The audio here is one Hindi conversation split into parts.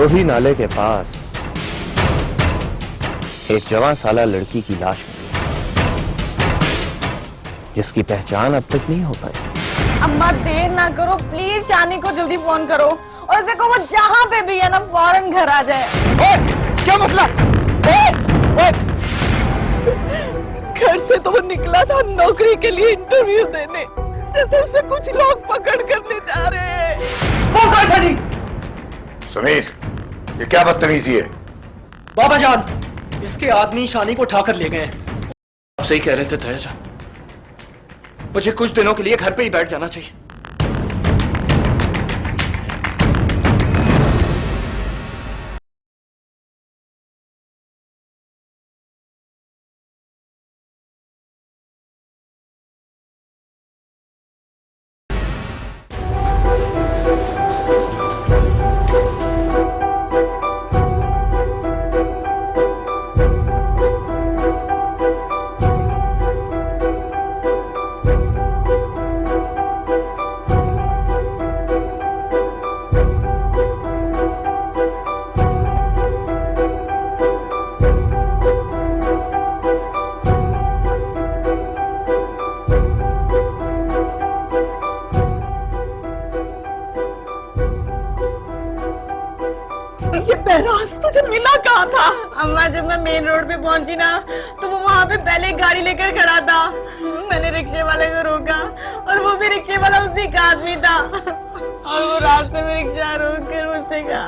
लोही नाले के पास एक जवान साला लड़की की लाश मिली, जिसकी पहचान अब तक नहीं हो पाई। अम्मा देर ना करो प्लीज, शानी को जल्दी फोन करो और उसे कहो वो जहां पे भी है ना फौरन घर आ जाए। क्या मसला? घर से तो वो निकला था नौकरी के लिए इंटरव्यू देने, जैसे उसे कुछ लोग पकड़ कर ले जा रहे हैं। समीर, ये क्या बदतमीजी है? बाबा जान, इसके आदमी शानी को उठाकर ले गए। आप सही कह रहे थे तैयब जान, मुझे कुछ दिनों के लिए घर पे ही बैठ जाना चाहिए। ये बहराज तुझे मिला कहाँ था? अम्मा जब मैं मेन रोड पे पहुंची ना तो वो वहाँ पे पहले गाड़ी लेकर खड़ा था। मैंने रिक्शे वाले को रोका और वो भी रिक्शे वाला उसी का आदमी था और वो रास्ते में रिक्शा रोक कर मुझसे कहा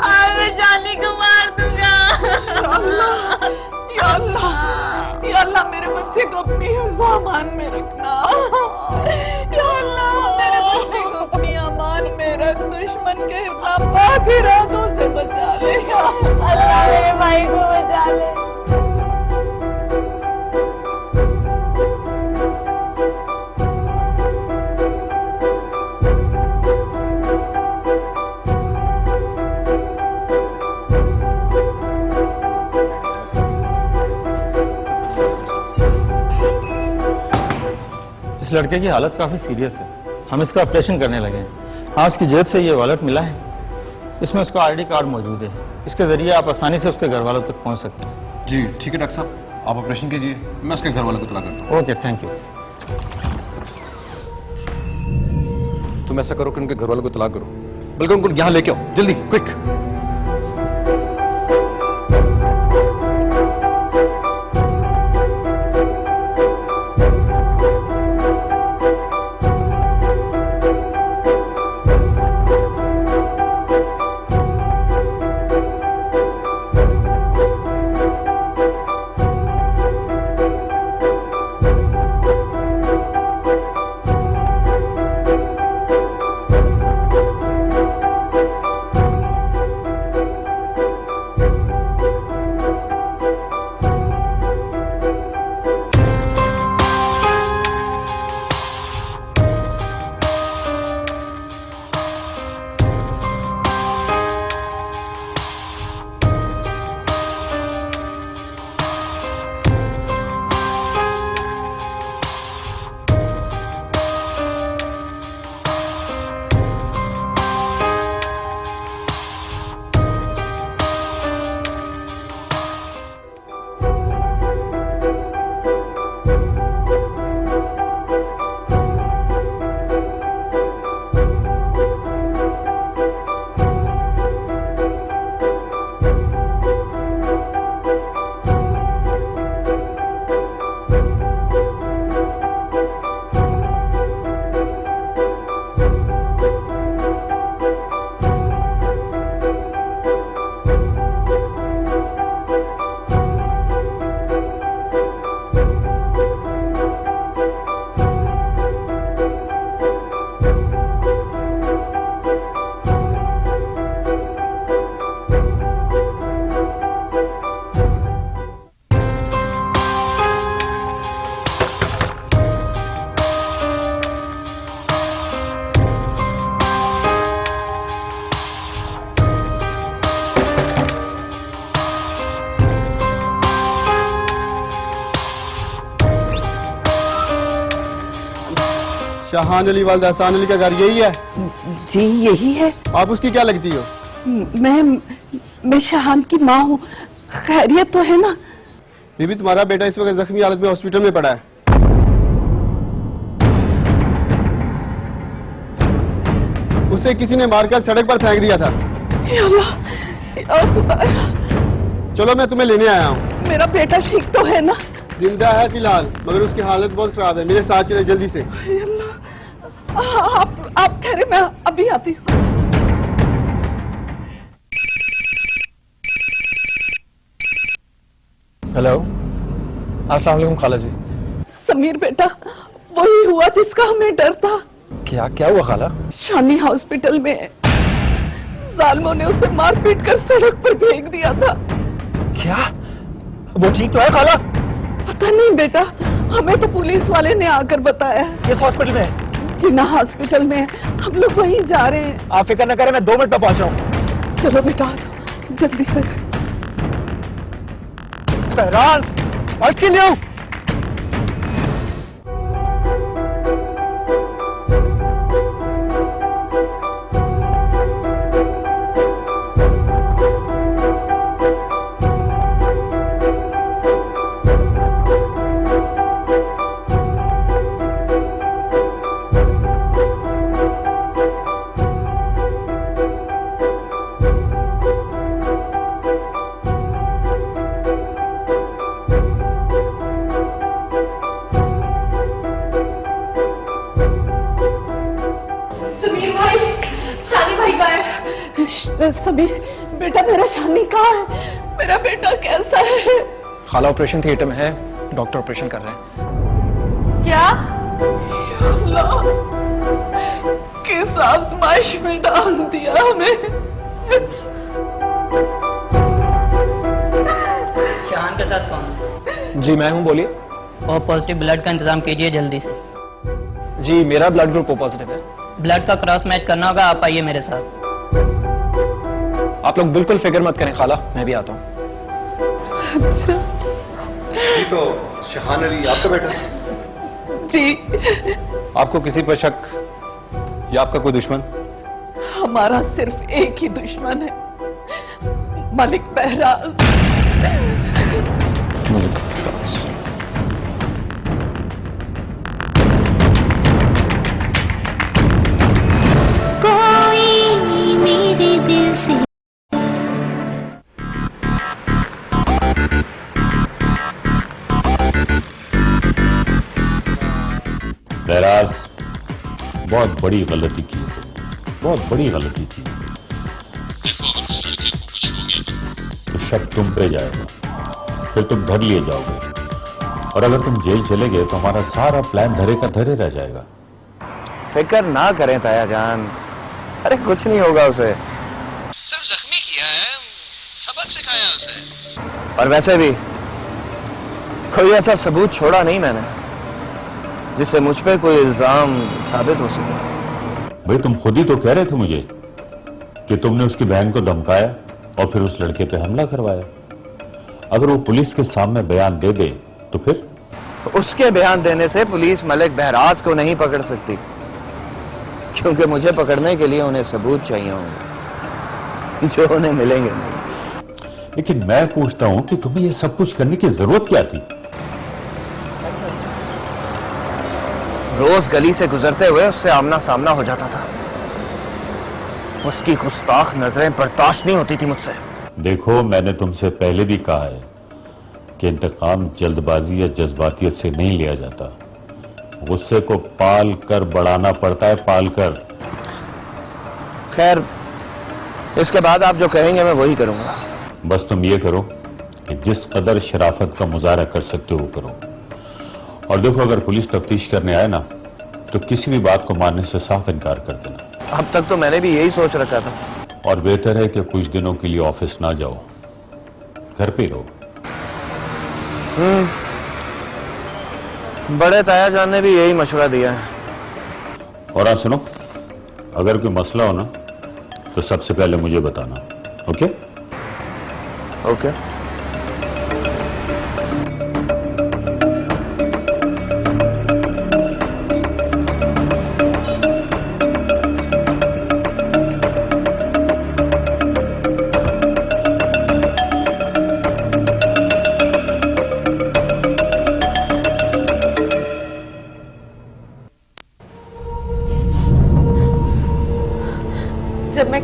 आज मैं शानी को मार दूंगा। या अल्लाह मेरे बच्चे को अपनी सामान में रखना। या अल्लाह मेरे बच्चे को अपनी अमान में रख, दुश्मन के नापाक इरादों से बचा ले। अल्लाह मेरे भाई को बचा ले। इस लड़के की हालत काफी सीरियस है, हम इसका ऑपरेशन करने लगे हैं। हाँ, उसकी जेब से ये वॉलेट मिला है, इसमें उसका आईडी कार्ड मौजूद है। इसके जरिए आप आसानी से उसके घर वालों तक पहुंच सकते हैं। जी ठीक है डॉक्टर साहब, आप ऑपरेशन कीजिए, मैं उसके घर वालों को इत्तला करता हूँ। Okay, thank you. तुम ऐसा करो कि उनके घर वालों को इत्तला करो, बल्कि उनको यहाँ लेके आओ जल्दी, क्विक। शाहान अली वालद एहसान अली का घर यही है? जी यही है। आप उसकी क्या लगती हो? मैं शहान की माँ हूँ। खैरियत तो है ना? बीबी, तुम्हारा बेटा इस वक्त जख्मी हालत में हॉस्पिटल में पड़ा है। उसे किसी ने मारकर सड़क पर फेंक दिया था। या अल्लाह, या खुदा, चलो मैं तुम्हें लेने आया हूँ। मेरा बेटा ठीक तो है ना? जिंदा है फिलहाल, मगर उसकी हालत बहुत खराब है। मेरे साथ चले जल्दी से। या अल्लाह, आप ठहरे, मैं अभी आती हूँ। हेलो, अस्सलाम वालेकुम खाला जी। समीर बेटा, वही हुआ जिसका हमें डर था। क्या क्या हुआ खाला? शानी हॉस्पिटल में है। जालिमों ने उसे मार पीट कर सड़क पर फेंक दिया था। क्या वो ठीक तो है खाला? पता नहीं बेटा, हमें तो पुलिस वाले ने आकर बताया। किस हॉस्पिटल में? जिन्ना हॉस्पिटल में। हम लोग वहीं जा रहे हैं। आप फिक्र न करें, मैं 2 मिनट में पहुंच रहा हूँ। चलो बेटा, आ जाओ जल्दी से। Bahraj, I'll kill you! Sameer भाई, शानी भाई का है। समीर बेटा, मेरा शानी कहाँ है? मेरा बेटा कैसा है? खाला ऑपरेशन थिएटर में है, डॉक्टर ऑपरेशन कर रहे हैं। क्या? अल्लाह, किस आजमाइश में डाल दिया हमें। शान के साथ कौन? जी मैं हूँ, बोलिए। ओ पॉजिटिव ब्लड का इंतजाम कीजिए जल्दी से। जी मेरा ब्लड ग्रुप ओ पॉजिटिव है। ब्लड का क्रॉस मैच करना होगा, आप आइए मेरे साथ। आप लोग बिल्कुल फिक्र मत करें खाला, मैं भी आता हूँ। अच्छा जी, तो शहान अली आपका बेटा? जी, आपको किसी पर शक या आपका कोई दुश्मन? हमारा सिर्फ एक ही दुश्मन है, मलिक बहराज। कोई मेरे दिल से बहराज, बहुत बड़ी गलती की, बहुत बड़ी गलती की। देखो, अगर उस लड़के को कुछ हो गया ना, तो शक तुम पे जाएगा, फिर तुम धर लिए जाओगे, और अगर तुम जेल चले गए तो हमारा सारा प्लान धरे का धरे रह जाएगा। फिक्र ना करें ताया जान, अरे कुछ नहीं होगा उसे। सिर्फ जख्मी किया है, सबक सिखाया उसे। और वैसे भी कोई ऐसा सबूत छोड़ा नहीं मैंने जिससे मुझ पे कोई इल्जाम साबित हो सके। भाई, तुम खुद ही तो कह रहे थे मुझे कि तुमने उसकी बहन को धमकाया और फिर उस लड़के पे हमला करवाया। अगर वो पुलिस के सामने बयान दे दे तो फिर? उसके बयान देने से पुलिस मलिक बहराज को नहीं पकड़ सकती, क्योंकि मुझे पकड़ने के लिए उन्हें सबूत चाहिए होंगे जो उन्हें मिलेंगे नहीं। लेकिन मैं पूछता हूं कि तुम्हें ये सब कुछ करने की जरूरत क्या थी? रोज गली से गुजरते हुए उससे आमना सामना हो जाता था। उसकी गुस्ताख नजरें बर्दाश्त नहीं होती थी मुझसे। देखो, मैंने तुमसे पहले भी कहा है कि इंतकाम जल्दबाजी या जज्बातियत से नहीं लिया जाता। गुस्से को पाल कर बढ़ाना पड़ता है, पाल कर। खैर, इसके बाद आप जो कहेंगे मैं वही करूंगा। बस तुम ये करो कि जिस कदर शराफत का मुजाहरा कर सकते हो वो करो। और देखो, अगर पुलिस तफ्तीश करने आए ना तो किसी भी बात को मानने से साफ इनकार कर देना। अब तक तो मैंने भी यही सोच रखा था। और बेहतर है कि कुछ दिनों के लिए ऑफिस ना जाओ, घर पे रहो। बड़े ताया जान ने भी यही मशवरा दिया है। और हाँ सुनो, अगर कोई मसला हो ना तो सबसे पहले मुझे बताना। ओके? ओके।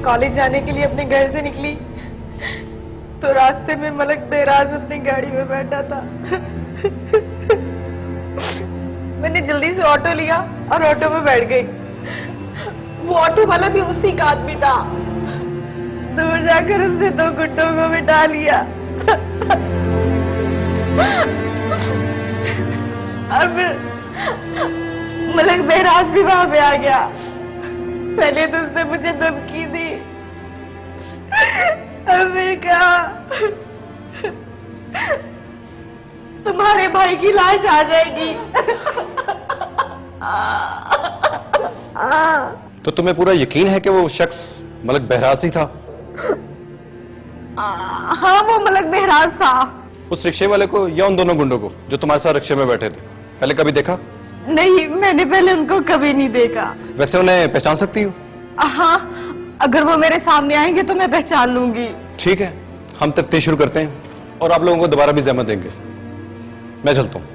कॉलेज जाने के लिए अपने घर से निकली तो रास्ते में मलक बेराज अपनी गाड़ी में बैठा था। मैंने जल्दी से ऑटो लिया और ऑटो में बैठ गई। वो ऑटो वाला भी उसी का आदमी था। दूर जाकर उसने 2 गुड्डों को बिठा लिया और फिर मलक बेराज भी वहां पे आ गया। पहले तो उसने मुझे धमकी दी और फिर कहा तुम्हारे भाई की लाश आ जाएगी। तो तुम्हें पूरा यकीन है कि वो शख्स मलक बहराज ही था? हाँ, वो मलक बहराज था। उस रिक्शे वाले को या उन दोनों गुंडों को जो तुम्हारे साथ रिक्शे में बैठे थे, पहले कभी देखा? नहीं, मैंने पहले उनको कभी नहीं देखा। वैसे उन्हें पहचान सकती हो? हाँ, अगर वो मेरे सामने आएंगे तो मैं पहचान लूंगी। ठीक है, हम तफ्तीश शुरू करते हैं और आप लोगों को दोबारा भी जहमत देंगे। मैं चलता हूं।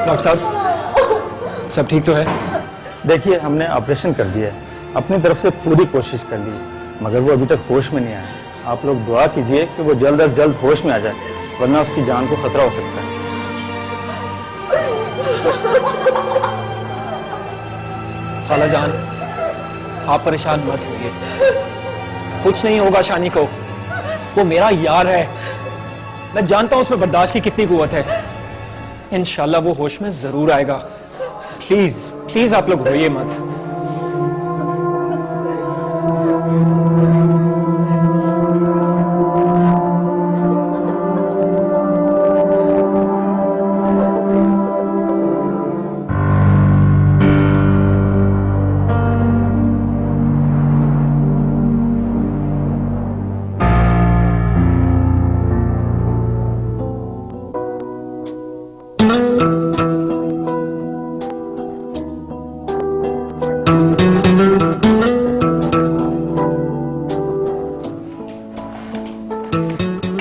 डॉक्टर साहब, सब ठीक तो है? देखिए, हमने ऑपरेशन कर दिया है, अपनी तरफ से पूरी कोशिश कर ली, मगर वो अभी तक होश में नहीं आया। आप लोग दुआ कीजिए कि वो जल्द अज जल्द होश में आ जाए, वरना उसकी जान को खतरा हो सकता है। खाला जान, आप परेशान मत होइए, कुछ नहीं होगा शानी को। वो मेरा यार है, मैं जानता हूं उसमें बर्दाश्त की कितनी कुव्वत है। इंशाल्लाह वो होश में जरूर आएगा। प्लीज प्लीज आप लोग रोइए मत।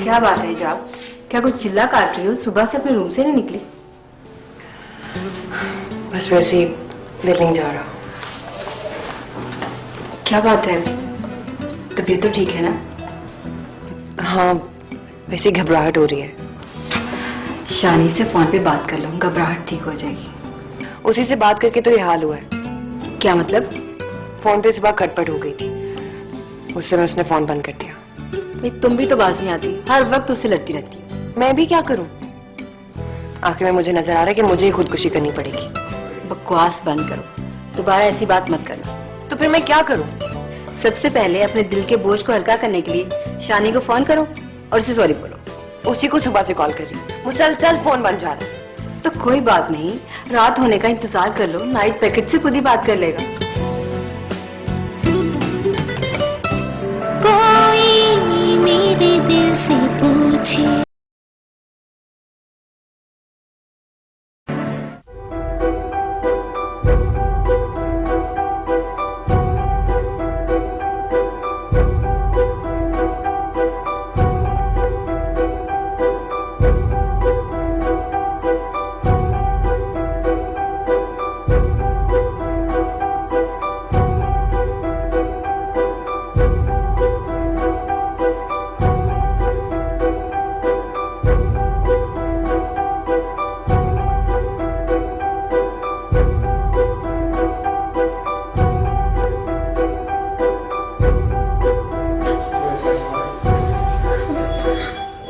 क्या बात है जाब, क्या कुछ चिल्ला काट रही हो? सुबह से अपने रूम से नहीं निकली? बस वैसे ही दिल नहीं जा रहा। क्या बात है, तबीयत तो ठीक है ना? हाँ, वैसे घबराहट हो रही है। शानी से फोन पे बात कर लो, घबराहट ठीक हो जाएगी। उसी से बात करके तो ये हाल हुआ है। क्या मतलब? फोन पे सुबह खटपट हो गई थी, उससे मैं उसने फोन बंद कर दिया। एक तुम भी तो बाज नहीं आती, हर वक्त उससे लड़ती रहती हो। मैं भी क्या करूं? आखिर में मुझे नजर आ रहा है कि मुझे ही खुदकुशी करनी पड़ेगी। बकवास बंद करो, दोबारा ऐसी बात मत करना। तो फिर मैं क्या करूं? सबसे पहले अपने दिल के बोझ को हल्का करने के लिए शानी को फोन करो और उसे सॉरी बोलो। उसी को सुबह से कॉल कर रही हूं, मुसलसल फोन बंद जा रहा है। तो कोई बात नहीं, रात होने का इंतजार कर लो, नाइट पैकेट से खुद ही बात कर लेगा। कोई मेरे दिल से पूछे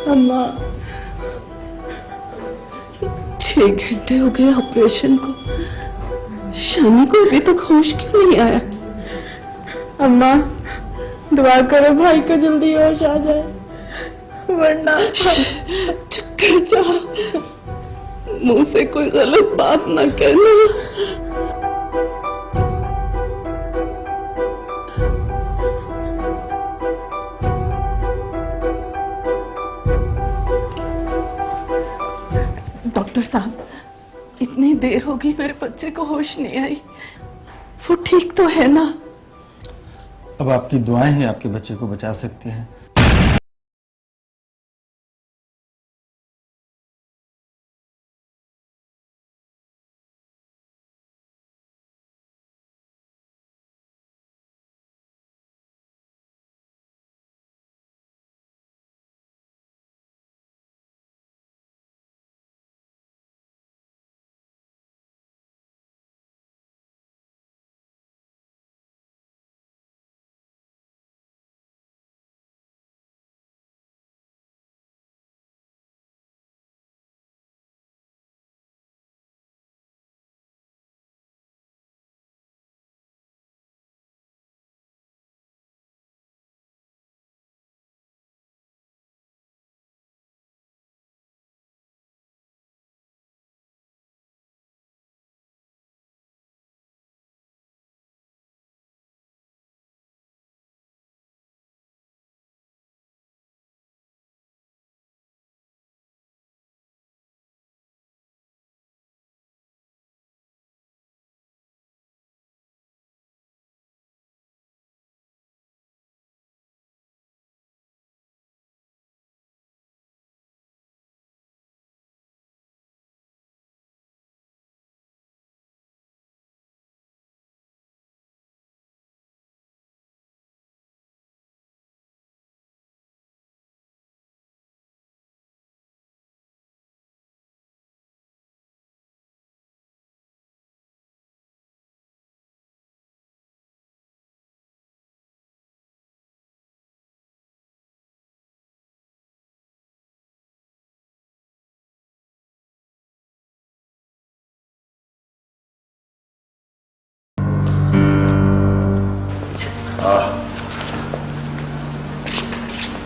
अम्मा, 6 घंटे हो गए ऑपरेशन को, शानी को अभी तक होश क्यों नहीं आया? अम्मा, दुआ करो भाई को जल्दी होश आ जाए, वरना। चुप कर जा, मुंह से कोई गलत बात ना कहना। डॉक्टर साहब, इतनी देर हो गई मेरे बच्चे को होश नहीं आई। वो ठीक तो है ना? अब आपकी दुआएं ही आपके बच्चे को बचा सकती हैं।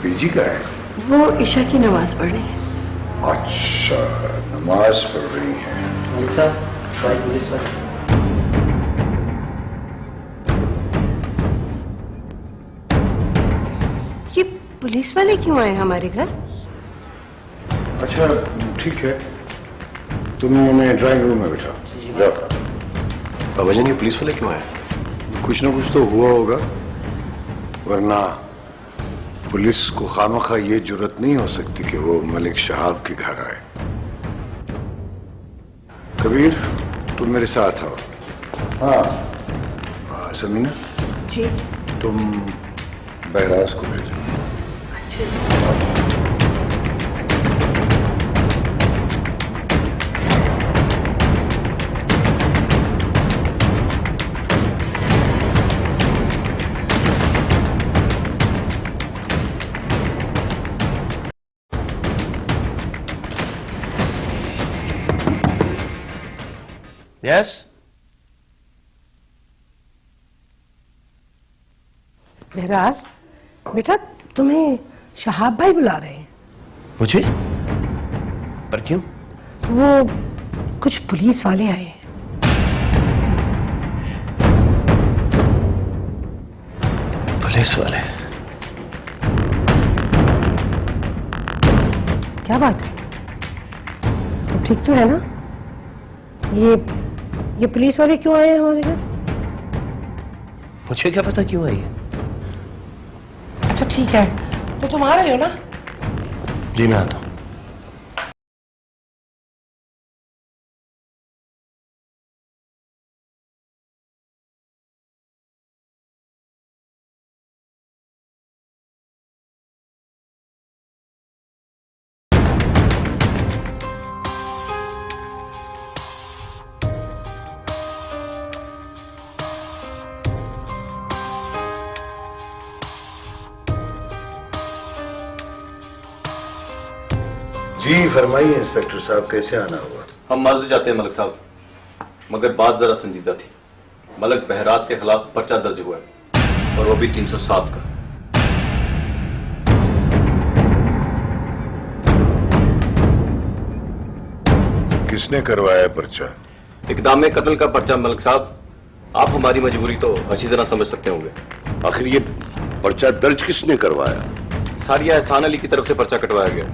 पीजी का है? वो ईशा की नमाज पढ़ रही है। अच्छा, नमाज पढ़ रही है। ये पुलिस वाले क्यों आए हमारे घर? अच्छा ठीक है, तुम उन्हें ड्राइंग रूम में बिठा। बाबा जी ये पुलिस वाले क्यों आए? कुछ ना कुछ तो हुआ होगा, वरना पुलिस को खामखा ये जुर्रत नहीं हो सकती कि वो मलिक शहाब के घर आए। कबीर तुम मेरे साथ आओ। हाँ समीना जी, तुम बहराज को भेजो। यस महराज बेटा, तुम्हें शहाब भाई बुला रहे हैं। मुझे? पर क्यों? वो कुछ पुलिस वाले आए हैं। पुलिस वाले? क्या बात है, सब ठीक तो है ना? ये पुलिस वाले क्यों आए हैं हमारे घर? मुझे क्या पता क्यों आई है। अच्छा ठीक है, तो तुम आ रहे हो ना? जी मैं आता हूं। जी फरमाइए इंस्पेक्टर साहब, कैसे आना हुआ? हम माजूर चाहते हैं मलिक साहब, मगर बात जरा संजीदा थी। मलिक बहराज के खिलाफ पर्चा दर्ज हुआ है और वो भी 307 का। किसने करवाया पर्चा? इकदाम कत्ल का पर्चा मलिक साहब। आप हमारी मजबूरी तो अच्छी तरह समझ सकते होंगे। आखिर ये पर्चा दर्ज किसने करवाया? सारिया एहसान अली की तरफ से पर्चा कटवाया गया।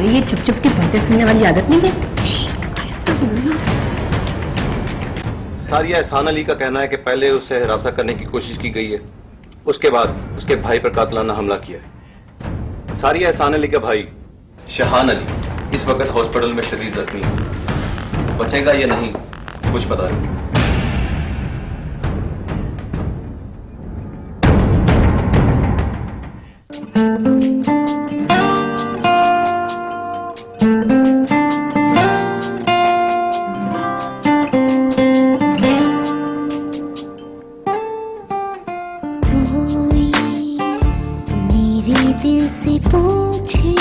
तुम्हारी ये चुप चुप की बातें सुनने वाली आदत नहीं है? आहिस्ता बोलना। सारिया एहसान अली का कहना है कि पहले उसे हिरासत करने की कोशिश की गई है, उसके बाद उसके भाई पर कातिलाना हमला किया है। सारिया एहसान अली का भाई शहान अली इस वक्त हॉस्पिटल में शदीद जख्मी है। बचेगा या नहीं कुछ पता नहीं। मेरे दिल से पूछे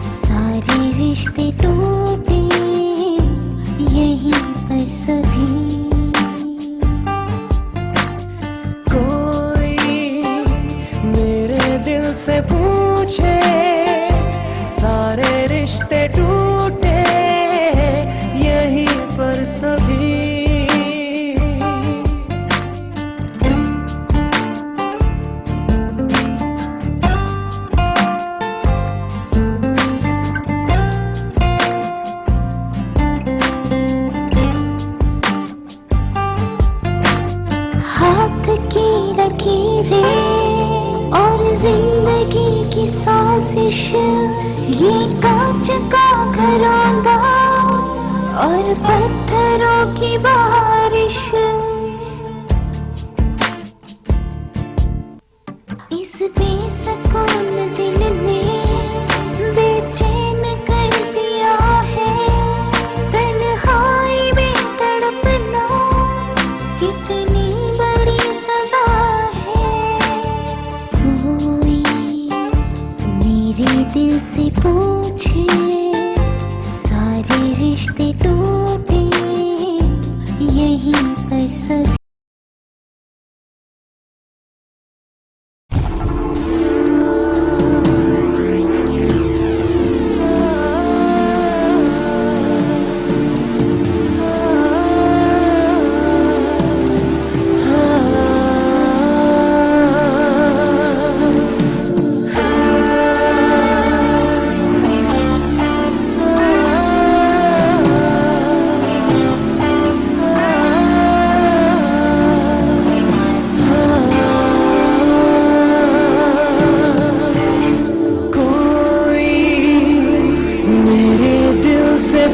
सारे रिश्ते टूटे यहीं पर सभी। कोई मेरे दिल से पूछे सारे रिश्ते टूटे यहीं पर सभी। हाथ की लकीरें और जिंदगी की साजिश, ये कांच का घरौंदा और पत्थरों की बारिश। इस बेसुकून दिल ने बेचैन कर दिया है, तन्हाई में तड़पना कितनी बड़ी सजा है। कोई मेरे दिल से पूछे सारे रिश्ते टूटे यहीं पर सभी।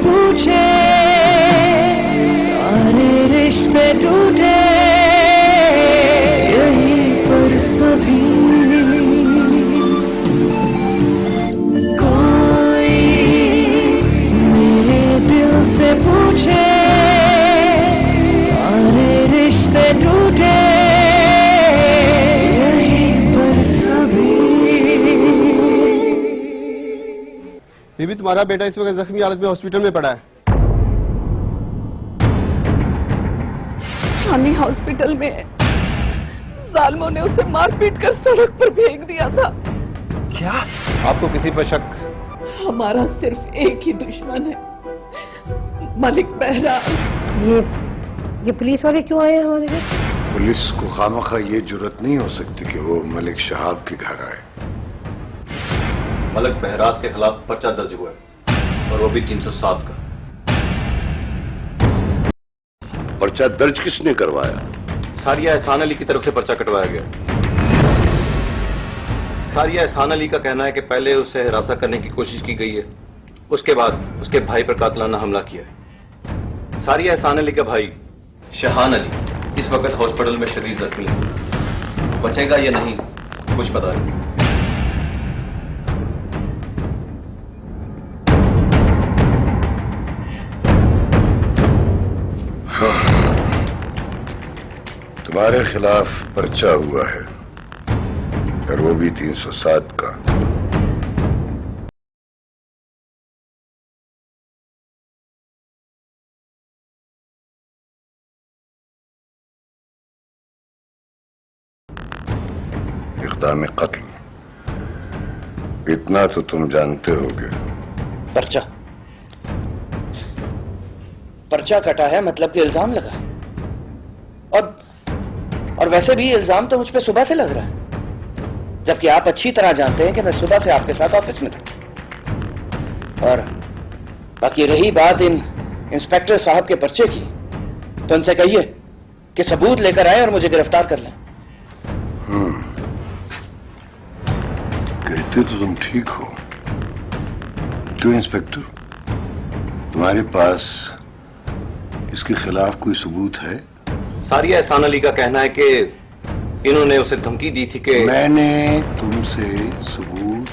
पूछे सारे रिश्ते टूटे यहीं पर सभी। कोई मेरे दिल से पूछे सारे रिश्ते टूटे यहीं पर सभी। बीबी, तुम्हारा बेटा इस वक्त जख्मी हालत में हॉस्पिटल में पड़ा है। शानी हॉस्पिटल में है। जालिमों ने उसे मारपीट कर सड़क पर फेंक दिया था। क्या आपको किसी पर शक? हमारा सिर्फ एक ही दुश्मन है, मलिक बहराम। ये पुलिस वाले क्यों आए हमारे घर? पुलिस को खामखा ये जुर्रत नहीं हो सकती कि वो मलिक शहाब के घर आए। मलिक बहराज के खिलाफ पर्चा दर्ज हुआ है और वो भी 307 का। पर्चा दर्ज किसने करवाया? सारिया एहसान अली की तरफ से पर्चा कटवाया गया। सारिया एहसान अली का कहना है कि पहले उसे हिरासत करने की कोशिश की गई है, उसके बाद उसके भाई पर कातिलाना हमला किया है। सारिया एहसान अली का भाई शहान अली इस वक्त हॉस्पिटल में शदीद जख्मी है। बचेगा या नहीं कुछ पता नहीं। तुम्हारे खिलाफ पर्चा हुआ है और वो भी 307 का। इक़दाम कत्ल, इतना तो तुम जानते होगे। पर्चा कटा है मतलब कि इल्जाम लगा, और वैसे भी इल्जाम तो मुझ पे सुबह से लग रहा है, जबकि आप अच्छी तरह जानते हैं कि मैं सुबह से आपके साथ ऑफिस में था। और बाकी रही बात इन इंस्पेक्टर साहब के पर्चे की, तो उनसे कहिए कि सबूत लेकर आए और मुझे गिरफ्तार कर लें। कहते तो तुम ठीक हो। क्यों इंस्पेक्टर, तुम्हारे पास इसके खिलाफ कोई सबूत है? सारिया एहसान अली का कहना है कि इन्होंने उसे धमकी दी थी कि मैंने तुमसे सबूत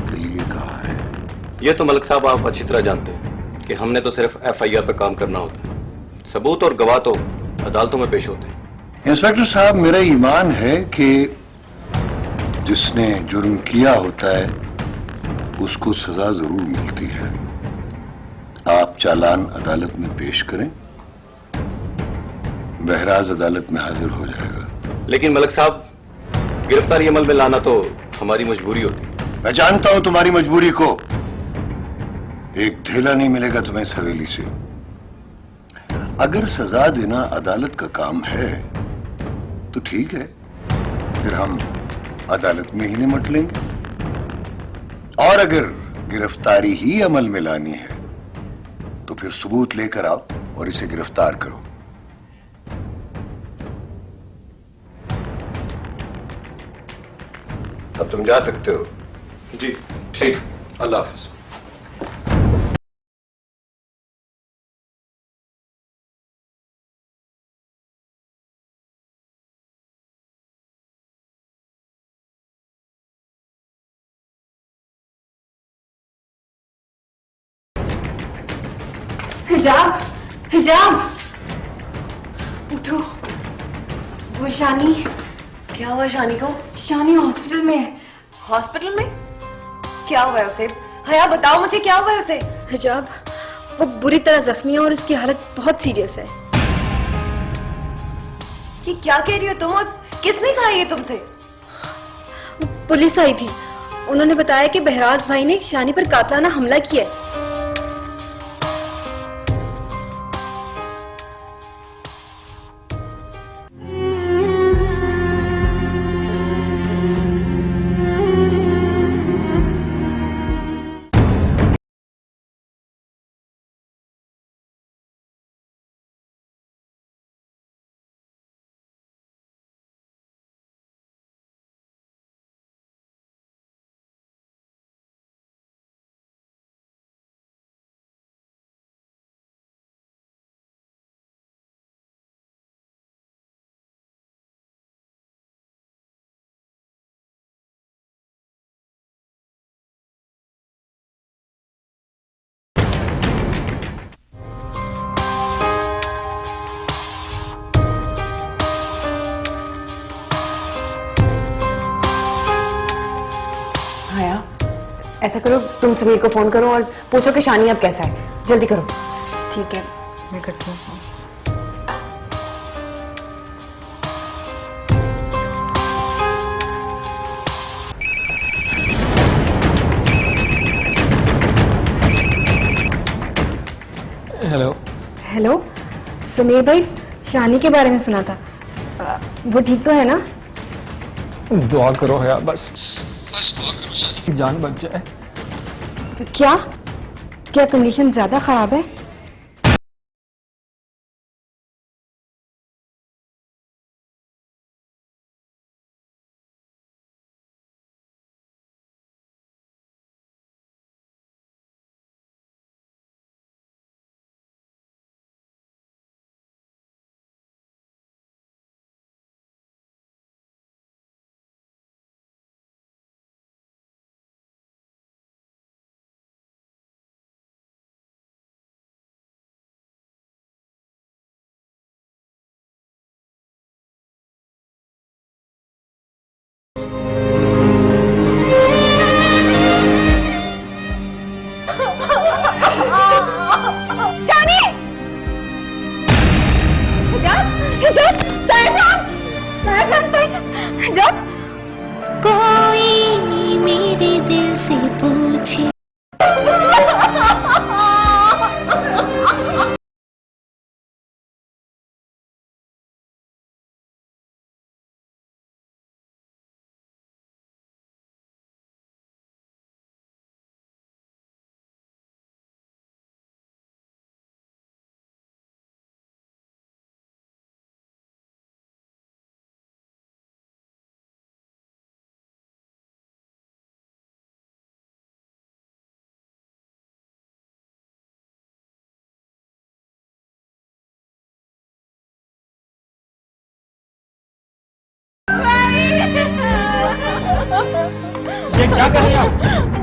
के लिए कहा है। ये तो मलिक साहब आप अच्छी तरह जानते हैं कि हमने तो सिर्फ FIR पर काम करना होता है, सबूत और गवाह तो अदालतों में पेश होते हैं। इंस्पेक्टर साहब, मेरा ईमान है कि जिसने जुर्म किया होता है उसको सजा जरूर मिलती है। आप चालान अदालत में पेश करें, बहराज अदालत में हाजिर हो जाएगा। लेकिन मलिक साहब, गिरफ्तारी अमल में लाना तो हमारी मजबूरी होती है। मैं जानता हूं तुम्हारी मजबूरी को। एक धेला नहीं मिलेगा तुम्हें इस हवेली से। अगर सजा देना अदालत का काम है तो ठीक है, फिर हम अदालत में ही निमट लेंगे। और अगर गिरफ्तारी ही अमल में लानी है तो फिर सबूत लेकर आओ और इसे गिरफ्तार करो। अब तुम जा सकते हो। जी ठीक, अल्लाह हाफिज। हिजाब, हिजाब, उठो। वो शानी, क्या हुआ शानी को? शानी हॉस्पिटल में है। हॉस्पिटल में? क्या हुआ है उसे? हया बताओ मुझे, क्या हुआ है उसे? हिजाब, वो बुरी तरह जख्मी है और उसकी हालत बहुत सीरियस है। ये क्या कह रही हो तुम, और किसने कहा ये तुमसे? पुलिस आई थी, उन्होंने बताया कि बहराज भाई ने शानी पर कातलाना हमला किया है। ऐसा करो, तुम समीर को फोन करो और पूछो कि शानी अब कैसा है। जल्दी करो। ठीक है, मैं करती हूँ फोन। हेलो। हेलो, समीर भाई, शानी के बारे में सुना था, वो ठीक तो है ना? दुआ करो हया, बस दुआ करो शानी की जान बच जाए। क्या क्या कंडीशन ज्यादा खराब है? कोई मेरे दिल से पूछे क्या कर रही हैं आप?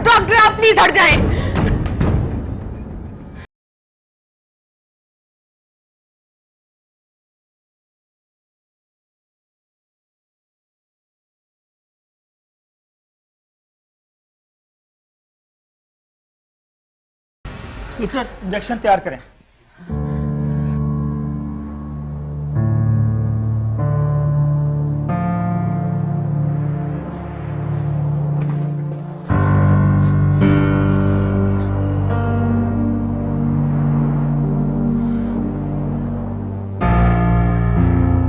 डॉक्टर आप प्लीज हट जाएं। सिस्टर इंजेक्शन तैयार करें।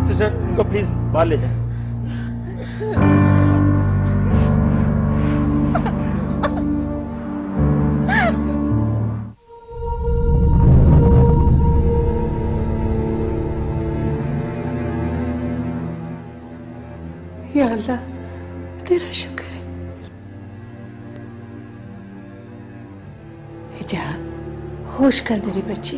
सिस्टर इनको प्लीज बाहर ले जाएं। या अल्लाह तेरा शुक्र है। हिजाब होश कर मेरी बच्ची।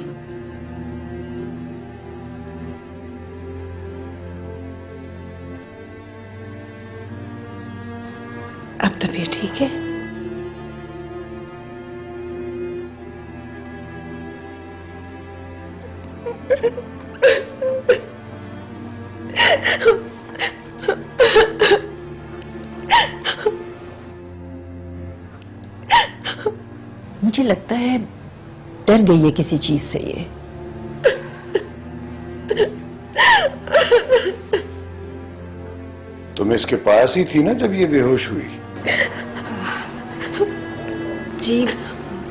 अब तो भी ठीक है। मुझे लगता है डर गई है किसी चीज से ये। तुम इसके पास ही थी ना जब ये बेहोश हुई? जी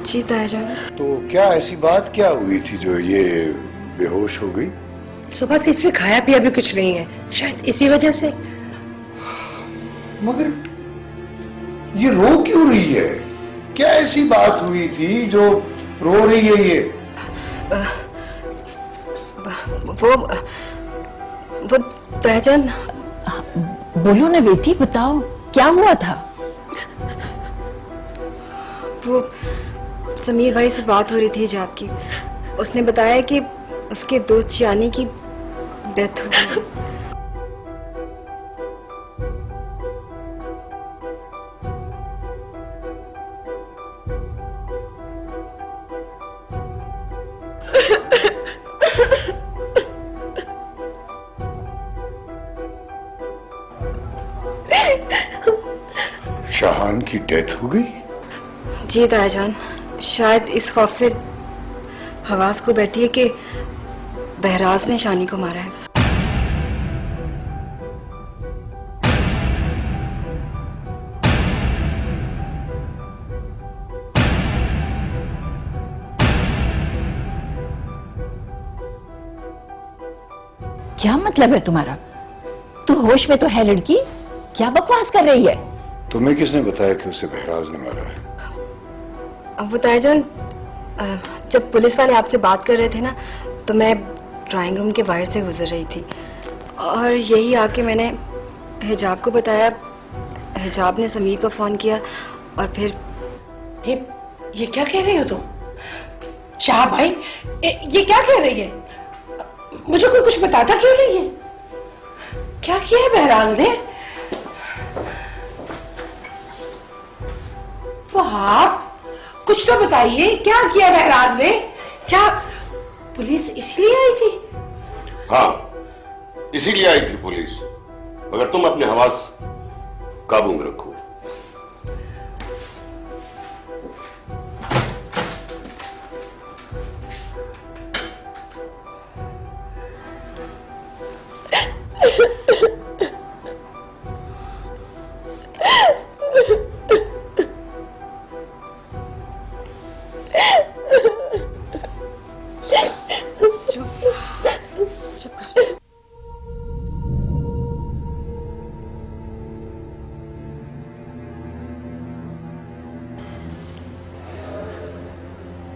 जी तायाजान। तो क्या ऐसी बात क्या हुई थी जो ये बेहोश हो गई? सुबह से इसने खाया पिया भी कुछ नहीं है, शायद इसी वजह से। मगर ये रो क्यों रही है? क्या ऐसी बात हुई थी जो रो रही है ये? वो तायाजान। बोलो ना बेटी, बताओ क्या हुआ था? वो समीर भाई से बात हो रही थी हिजाब की। उसने बताया कि उसके दोस्त शानी की डेथ हो गई। शाहान की डेथ हो गई? जी तायाजान, शायद इस खौफ से हवास को बैठी है कि बहराज ने शानी को मारा है। क्या मतलब है तुम्हारा? तू होश में तो है लड़की, क्या बकवास कर रही है? तुम्हें किसने बताया कि उसे बहराज ने मारा है? अब वो तायाजान, जब पुलिस वाले आपसे बात कर रहे थे ना, तो मैं ड्राइंग रूम के बाहर से गुजर रही थी और यही आके मैंने हिजाब को बताया। हिजाब ने समीर को फोन किया और फिर ये क्या कह रही हो तुम? शाह भाई ये क्या कह रही है? मुझे कोई कुछ बताता क्यों नहीं है? क्या किया है बहराज ने? आप कुछ तो बताइए, क्या किया बहराज ने? क्या पुलिस इसलिए आई थी? हाँ, इसीलिए आई थी पुलिस, मगर तुम अपने हवास काबू में रखो।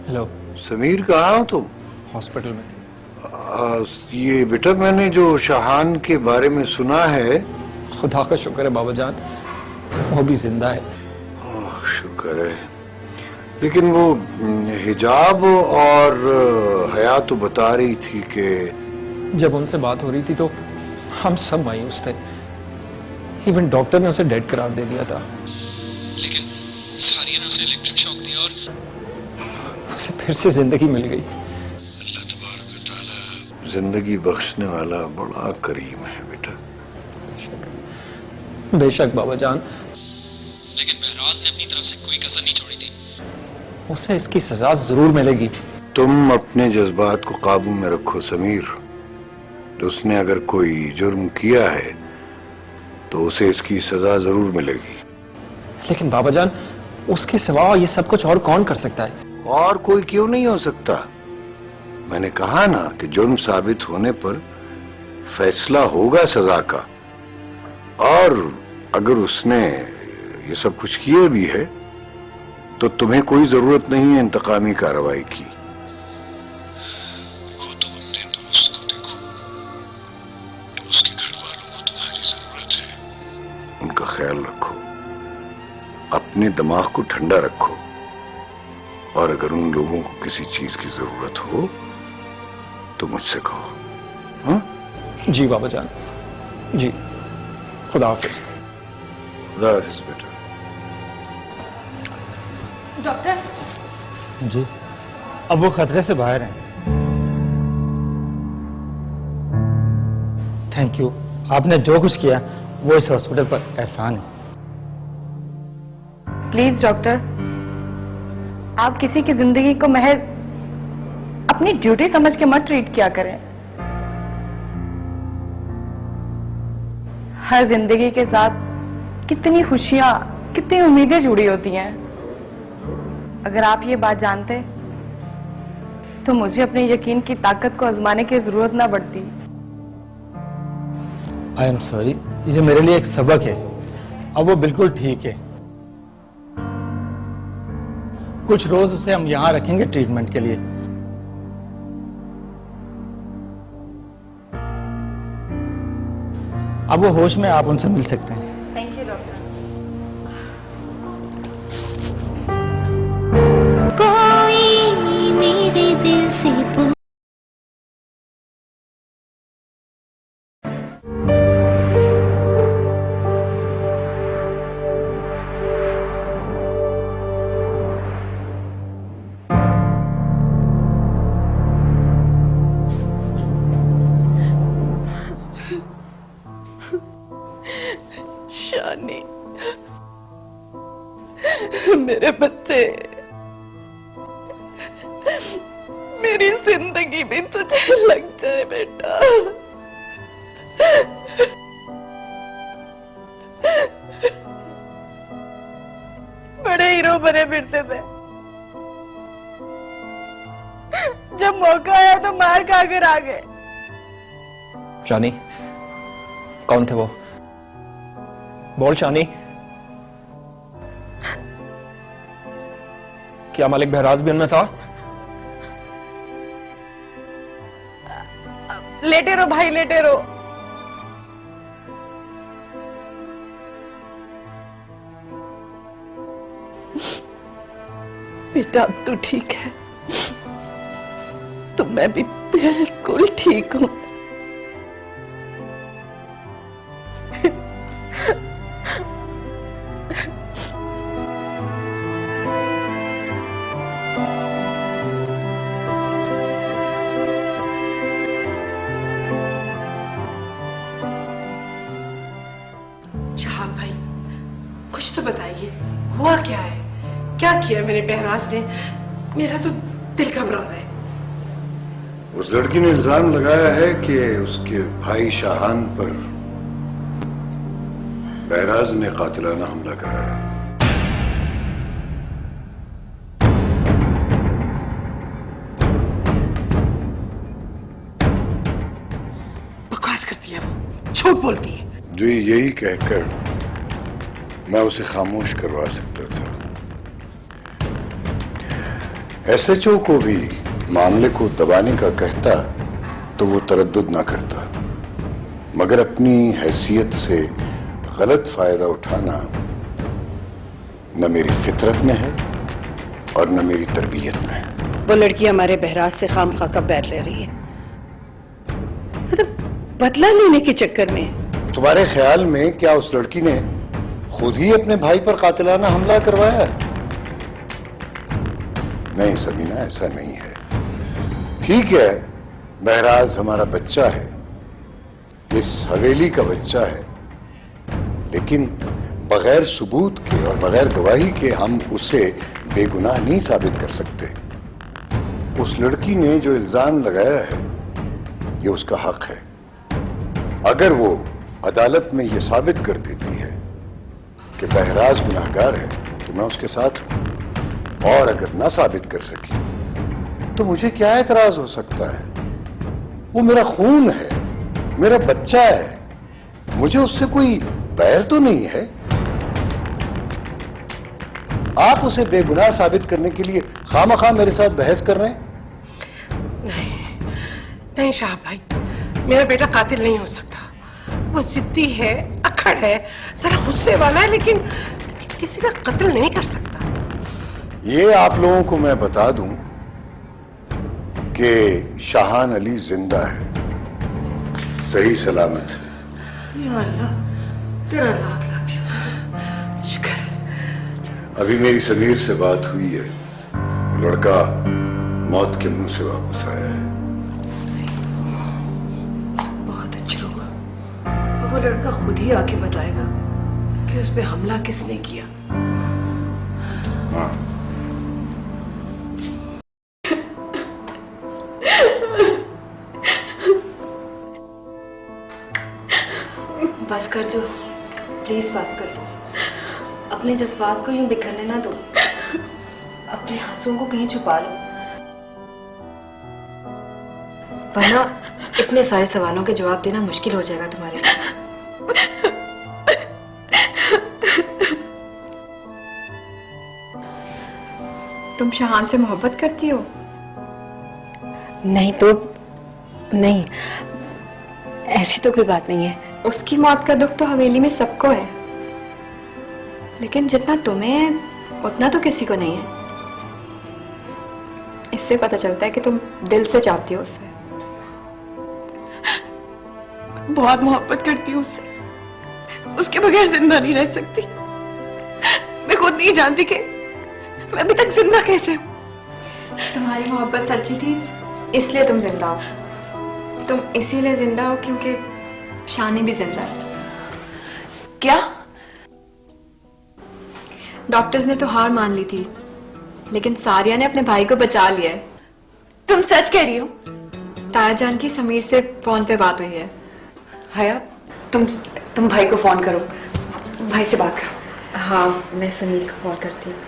हेलो समीर, कहाँ हो तुम? हॉस्पिटल में। ये बेटा, मैंने जो शाहान के बारे में सुना है। खुदा का शुक्र है बाबा जान, वो भी जिंदा है। शुक्र है। लेकिन वो हिजाब और हया तो बता रही थी कि जब उनसे बात हो रही थी तो हम सब मायूस थे। इवन डॉक्टर ने उसे डेड करार दे दिया था। लेकिन सारिया ने उसे इलेक्ट्रिक शॉक दिया और उसे फिर से जिंदगी मिल गई। जिंदगी बख्शने वाला बड़ा करीम है बेटा। बेशक बाबा जान, लेकिन बहराज ने अपनी तरफ से कोई कसर नहीं छोड़ी थी। उसे इसकी सजा जरूर मिलेगी। तुम अपने जज्बात को काबू में रखो समीर। उसने अगर कोई जुर्म किया है तो उसे इसकी सजा जरूर मिलेगी। लेकिन बाबा जान, उसके सिवा ये सब कुछ और कौन कर सकता है? और कोई क्यों नहीं हो सकता? मैंने कहा ना कि जुर्म साबित होने पर फैसला होगा सजा का। और अगर उसने ये सब कुछ किए भी है तो तुम्हें कोई जरूरत नहीं है इंतकामी कार्रवाई की। देखो, तुम अपने दोस्त को देखो, उसके घर वालों को तुम्हारी जरूरत है। उनका ख्याल रखो, अपने दिमाग को ठंडा रखो, और अगर उन लोगों को किसी चीज की जरूरत हो तो मुझसे कहो। हाँ? जी बाबा जान, जी। खुदा हाफिज। खुदा हाफिज बेटा। डॉक्टर जी, अब वो खतरे से बाहर हैं। थैंक यू, आपने जो कुछ किया वो इस हॉस्पिटल पर एहसान है। प्लीज डॉक्टर, आप किसी की जिंदगी को महज अपनी ड्यूटी समझ के मत ट्रीट किया करें। हर जिंदगी के साथ कितनी खुशियां, कितनी उम्मीदें जुड़ी होती हैं। अगर आप ये बात जानते तो मुझे अपने यकीन की ताकत को आजमाने की जरूरत ना पड़ती। आई एम सॉरी, ये मेरे लिए एक सबक है। अब वो बिल्कुल ठीक है। कुछ रोज उसे हम यहां रखेंगे ट्रीटमेंट के लिए। अब वो होश में, आप उनसे मिल सकते हैं। Thank you doctor. कोई मेरे दिल से पूछे शानी, मेरे बच्चे, मेरी जिंदगी भी तुझे लग जाए बेटा। बड़े हीरो बने फिरते थे, जब मौका आया तो मार खा कर आ गए। शानी, कौन थे वो? बोल शानी। क्या मलिक बहराज भी उनमें था? लेटे रहो भाई, लेटे रहो। बेटा अब तो ठीक है, तो मैं भी बिल्कुल ठीक हूं। शाह भाई, कुछ तो बताइए, हुआ क्या है? क्या किया मेरे बहराज ने? मेरा तो दिल घबरा रहा है। उस लड़की ने इल्जाम लगाया है कि उसके भाई शाहान पर बहराज ने कातिलाना हमला कराया। बकवास करती है वो, झूठ बोलती है। जो यही कहकर मैं उसे खामोश करवा सकता था। एसएचओ को भी मामले को दबाने का कहता तो वो तरद्दुद ना करता, मगर अपनी हैसियत से गलत फायदा उठाना न मेरी फितरत में है और न मेरी तरबियत में है। वो लड़की हमारे बहराज से खामखा का बैर ले रही है, मतलब बदला लेने के चक्कर में। तुम्हारे ख्याल में क्या उस लड़की ने खुद ही अपने भाई पर कातिलाना हमला करवाया है? नहीं समीना, ऐसा नहीं है। ठीक है, महराज हमारा बच्चा है, इस हवेली का बच्चा है, लेकिन बगैर सबूत के और बगैर गवाही के हम उसे बेगुनाह नहीं साबित कर सकते। उस लड़की ने जो इल्जाम लगाया है ये उसका हक है। अगर वो अदालत में ये साबित कर देती है कि बहराज गुनाहगार है तो मैं उसके साथ हूं, और अगर ना साबित कर सकी तो मुझे क्या एतराज हो सकता है? वो मेरा खून है, मेरा बच्चा है, मुझे उससे कोई बैर तो नहीं है। आप उसे बेगुनाह साबित करने के लिए खामखा मेरे साथ बहस कर रहे हैं? नहीं शाह भाई, मेरा बेटा कातिल नहीं हो सकता। वो जिद्दी है, अकड़ है, जरा गुस्से वाला है, लेकिन किसी का कत्ल नहीं कर सकता। ये आप लोगों को मैं बता दूं कि शाहान अली जिंदा है, सही सलामत है। या अल्लाह, तेरा लाख लाख शुक्र। अभी मेरी समीर से बात हुई है, वो लड़का मौत के मुंह से वापस आया है। बहुत अच्छा हुआ। वो लड़का खुद ही आके बताएगा कि उस पे हमला किसने किया। हाँ। बस कर जो, प्लीज बस कर दो। अपने जज्बात को यूं बिखरने ना दो, अपने आंसुओं को कहीं छुपा लो, वरना इतने सारे सवालों के जवाब देना मुश्किल हो जाएगा तुम्हारे लिए। तुम शाहान से मोहब्बत करती हो? नहीं तो नहीं, ऐसी तो कोई बात नहीं है। उसकी मौत का दुख तो हवेली में सबको है, लेकिन जितना तुम्हें है उतना तो किसी को नहीं है। इससे पता चलता है कि तुम दिल से चाहती हो उसे। बहुत मोहब्बत करती हूँ उससे, उसके बगैर जिंदा नहीं रह सकती। मैं खुद नहीं जानती कि मैं अभी तक जिंदा कैसे हूँ। तुम्हारी मोहब्बत सच्ची थी इसलिए तुम जिंदा हो। तुम इसीलिए जिंदा हो क्योंकि शानी भी जिंदा है। क्या? डॉक्टर्स ने तो हार मान ली थी, लेकिन सारिया ने अपने भाई को बचा लिया है। तुम सच कह रही हो? ताया जान की समीर से फोन पे बात हुई है। हया, तुम भाई को फोन करो, भाई से बात करो। हाँ, मैं समीर को कॉल करती हूँ।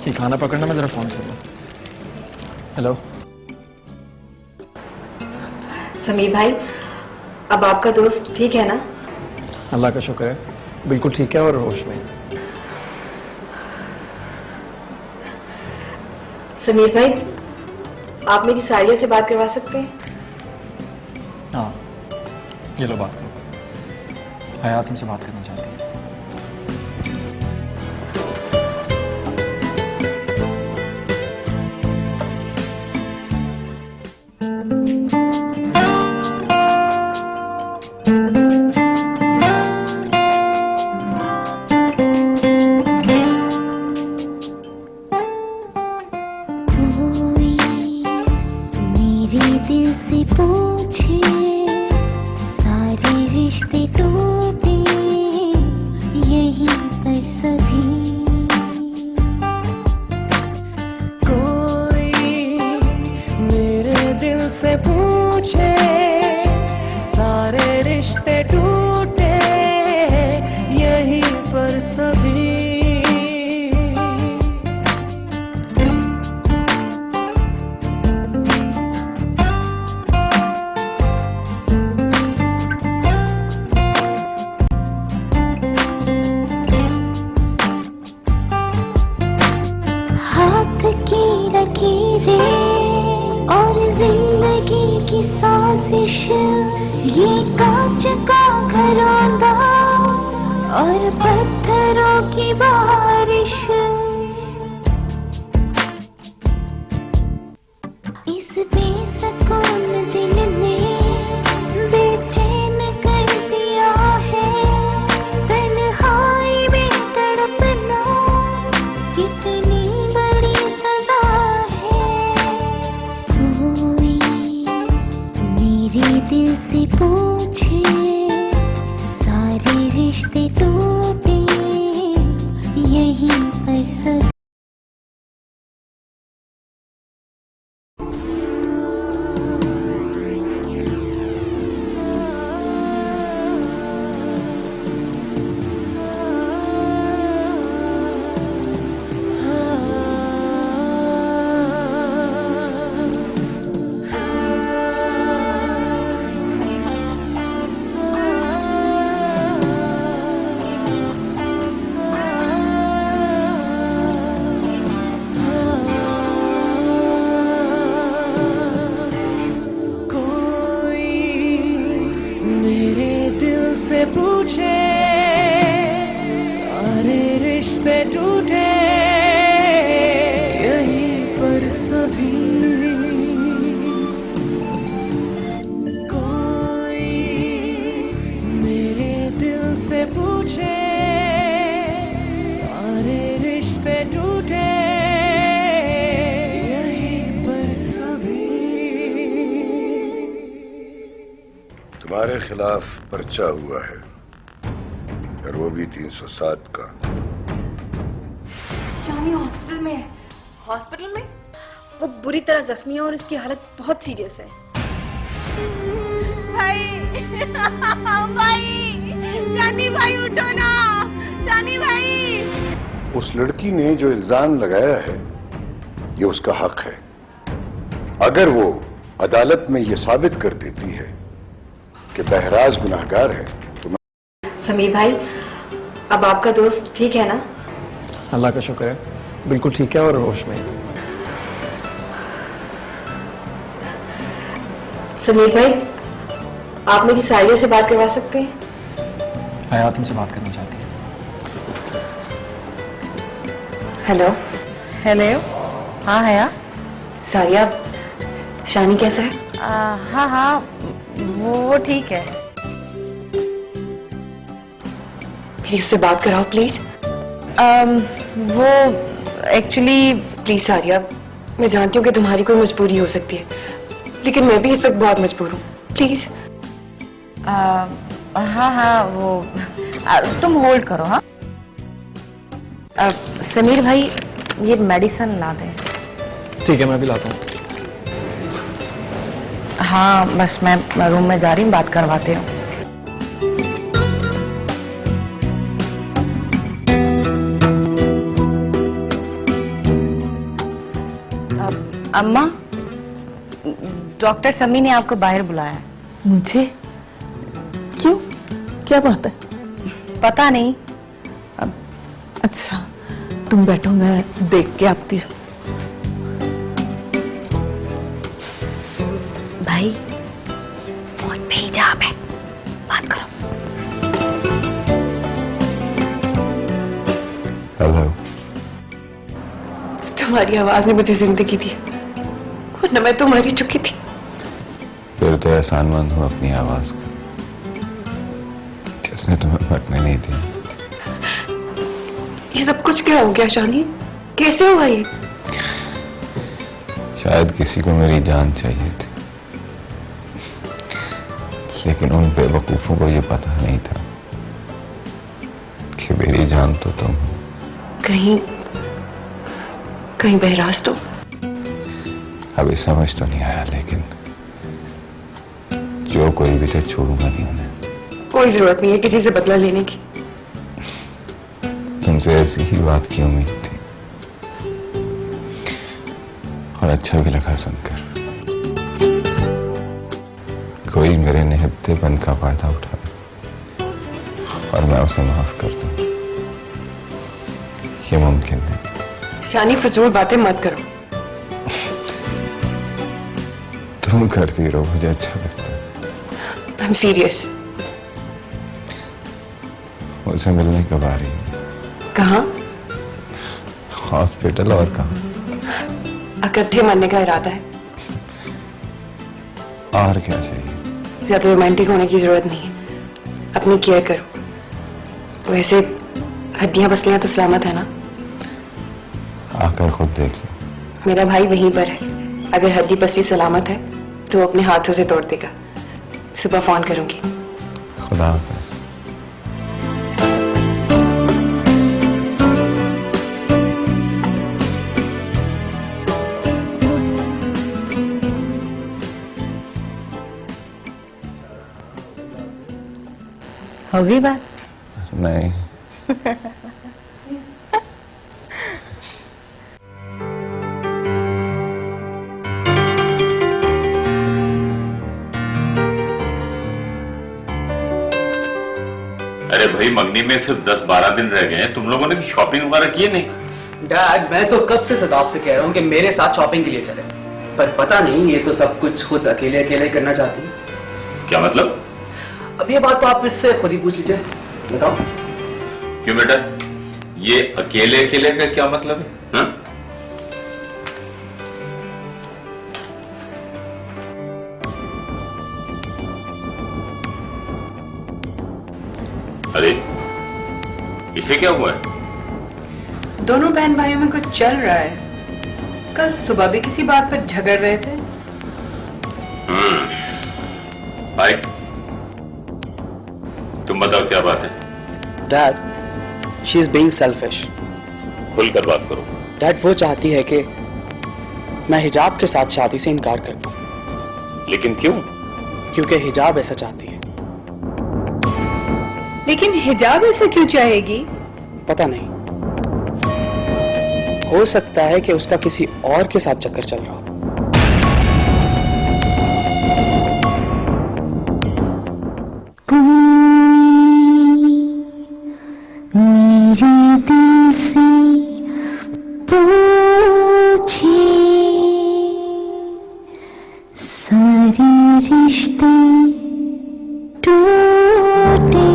ये खाना पकड़ना, मैं जरा फोन सुन लूं। हेलो समीर भाई, अब आपका दोस्त ठीक है ना? अल्लाह का शुक्र है, बिल्कुल ठीक है और होश में। समीर भाई, आप मेरी सारिया से बात करवा सकते हैं? हाँ, ये लो बात करो। हयात तुमसे बात करना चाहती है। मेरे दिल से पूछे, सारे रिश्ते टूटे यहीं पर सभी। कोई मेरे दिल से पूछे, सारे रिश्ते टूटे यहीं पर सभी। और जिंदगी की साजिश, ये कांच का घरौंदा और पत्थरों की बारिश, इस बेसुकून से पूछे सारे रिश्ते टूटे यहीं पर सब से पूछे सारे रिश्ते टूटे यहीं पर सभी कोई मेरे दिल से पूछे सारे रिश्ते टूटे यहीं पर सभी। तुम्हारे खिलाफ पर्चा हुआ है और वो भी 307 का। शानी हॉस्पिटल में है। हॉस्पिटल में? वो बुरी तरह जख्मी है और इसकी हालत बहुत सीरियस है। भाई भाई शानी भाई उठो ना, शानी भाई। उस लड़की ने जो इल्जाम लगाया है ये उसका हक है। अगर वो अदालत में ये साबित कर देती है कि बहराज गुनाहगार है तो समीर भाई, अब आपका दोस्त ठीक है ना? अल्लाह का शुक्र है, बिल्कुल ठीक है और होश में। समीर भाई, आप मेरी सारिया से बात करवा सकते हैं? हयात तुमसे बात करना चाहती है। हेलो। हेलो। हाँ हया। सारिया, शानी कैसा है? हाँ हाँ वो ठीक है। प्लीज उससे बात कराओ प्लीज। वो एक्चुअली प्लीज सारिया, मैं जानती हूँ कि तुम्हारी कोई मजबूरी हो सकती है, लेकिन मैं भी इस वक्त बहुत मजबूर हूँ। प्लीज। हाँ हाँ वो तुम होल्ड करो। हाँ समीर भाई, ये मेडिसिन ला दें। ठीक है, मैं भी लाता हूँ। हाँ बस मैं रूम में जा रही हूँ, बात करवाती हूँ। अम्मा, डॉक्टर समी ने आपको बाहर बुलाया है। मुझे? क्यों? क्या बात है? पता नहीं। अच्छा तुम बैठो, मैं देख के आती हूँ। भाई फोन पे ही जा, मैं बात करो। हेलो। तुम्हारी आवाज ने मुझे जिंदगी दी, वरना मैं तो मर चुकी थी। फिर तो एहसानमंद हूँ अपनी आवाज का, जिसने तुम्हें मरने नहीं दिया। ये सब कुछ क्या हो गया शानी? कैसे हुआ ये? शायद किसी को मेरी जान चाहिए थी, लेकिन उन बेवकूफों को ये पता नहीं था कि मेरी जान तो तुम हो। कहीं बहराज तो? अभी समझ तो नहीं आया, लेकिन जो कोई भी तो छोड़ूंगा नहीं उन्हें। कोई जरूरत नहीं है किसी से बदला लेने की। तुमसे ऐसी ही बात की उम्मीद थी, और अच्छा भी लगा सुनकर। कोई मेरे निहत्तेपन का फायदा उठा और मैं उसे माफ कर दूं, ये मुमकिन नहीं। शानी फजूल बातें मत करो। तुम करती रहो, मुझे अच्छा लगता है। I'm serious। मुझसे मिलने कब आ रही हो? कहाँ? हॉस्पिटल और कहाँ? इकट्ठे मरने का इरादा है। और क्या चाहिए? ज्यादा रोमांटिक होने की जरूरत नहीं है, अपनी केयर करो। वैसे हड्डियां पसलियां तो सलामत है ना? आकर खुद देख लो। मेरा भाई वहीं पर है, अगर हड्डी पसली सलामत है तो वो अपने हाथों से तोड़ देगा। सुबह फोन करूंगी। खुदा हाफिज। हो गई बात? नहीं, अरे भाई, मंगनी में सिर्फ 10-12 दिन रह गए हैं, तुम लोगों ने शॉपिंग वगैरह की नहीं? डैड, मैं तो कब से सदाब से कह रहा हूँ कि मेरे साथ शॉपिंग के लिए चले, पर पता नहीं ये तो सब कुछ खुद अकेले अकेले करना चाहती है। क्या मतलब? अब ये बात तो आप इससे खुद ही पूछ लीजिए, बताओ। क्यों बेटा, ये अकेले अकेले का क्या मतलब है? हाँ? अरे इसे क्या हुआ है? दोनों बहन भाइयों में कुछ चल रहा है। कल सुबह भी किसी बात पर झगड़ रहे थे। भाई तुम बताओ क्या बात है? Dad, she is being selfish. खुलकर बात करो। डैड, वो चाहती है कि मैं हिजाब के साथ शादी से इनकार कर दूं। लेकिन क्यों? क्योंकि हिजाब ऐसा चाहती है। लेकिन हिजाब ऐसा क्यों चाहेगी? पता नहीं, हो सकता है कि उसका किसी और के साथ चक्कर चल रहा हो। मेरे दिल से पूछे सारे रिश्ते टूटे।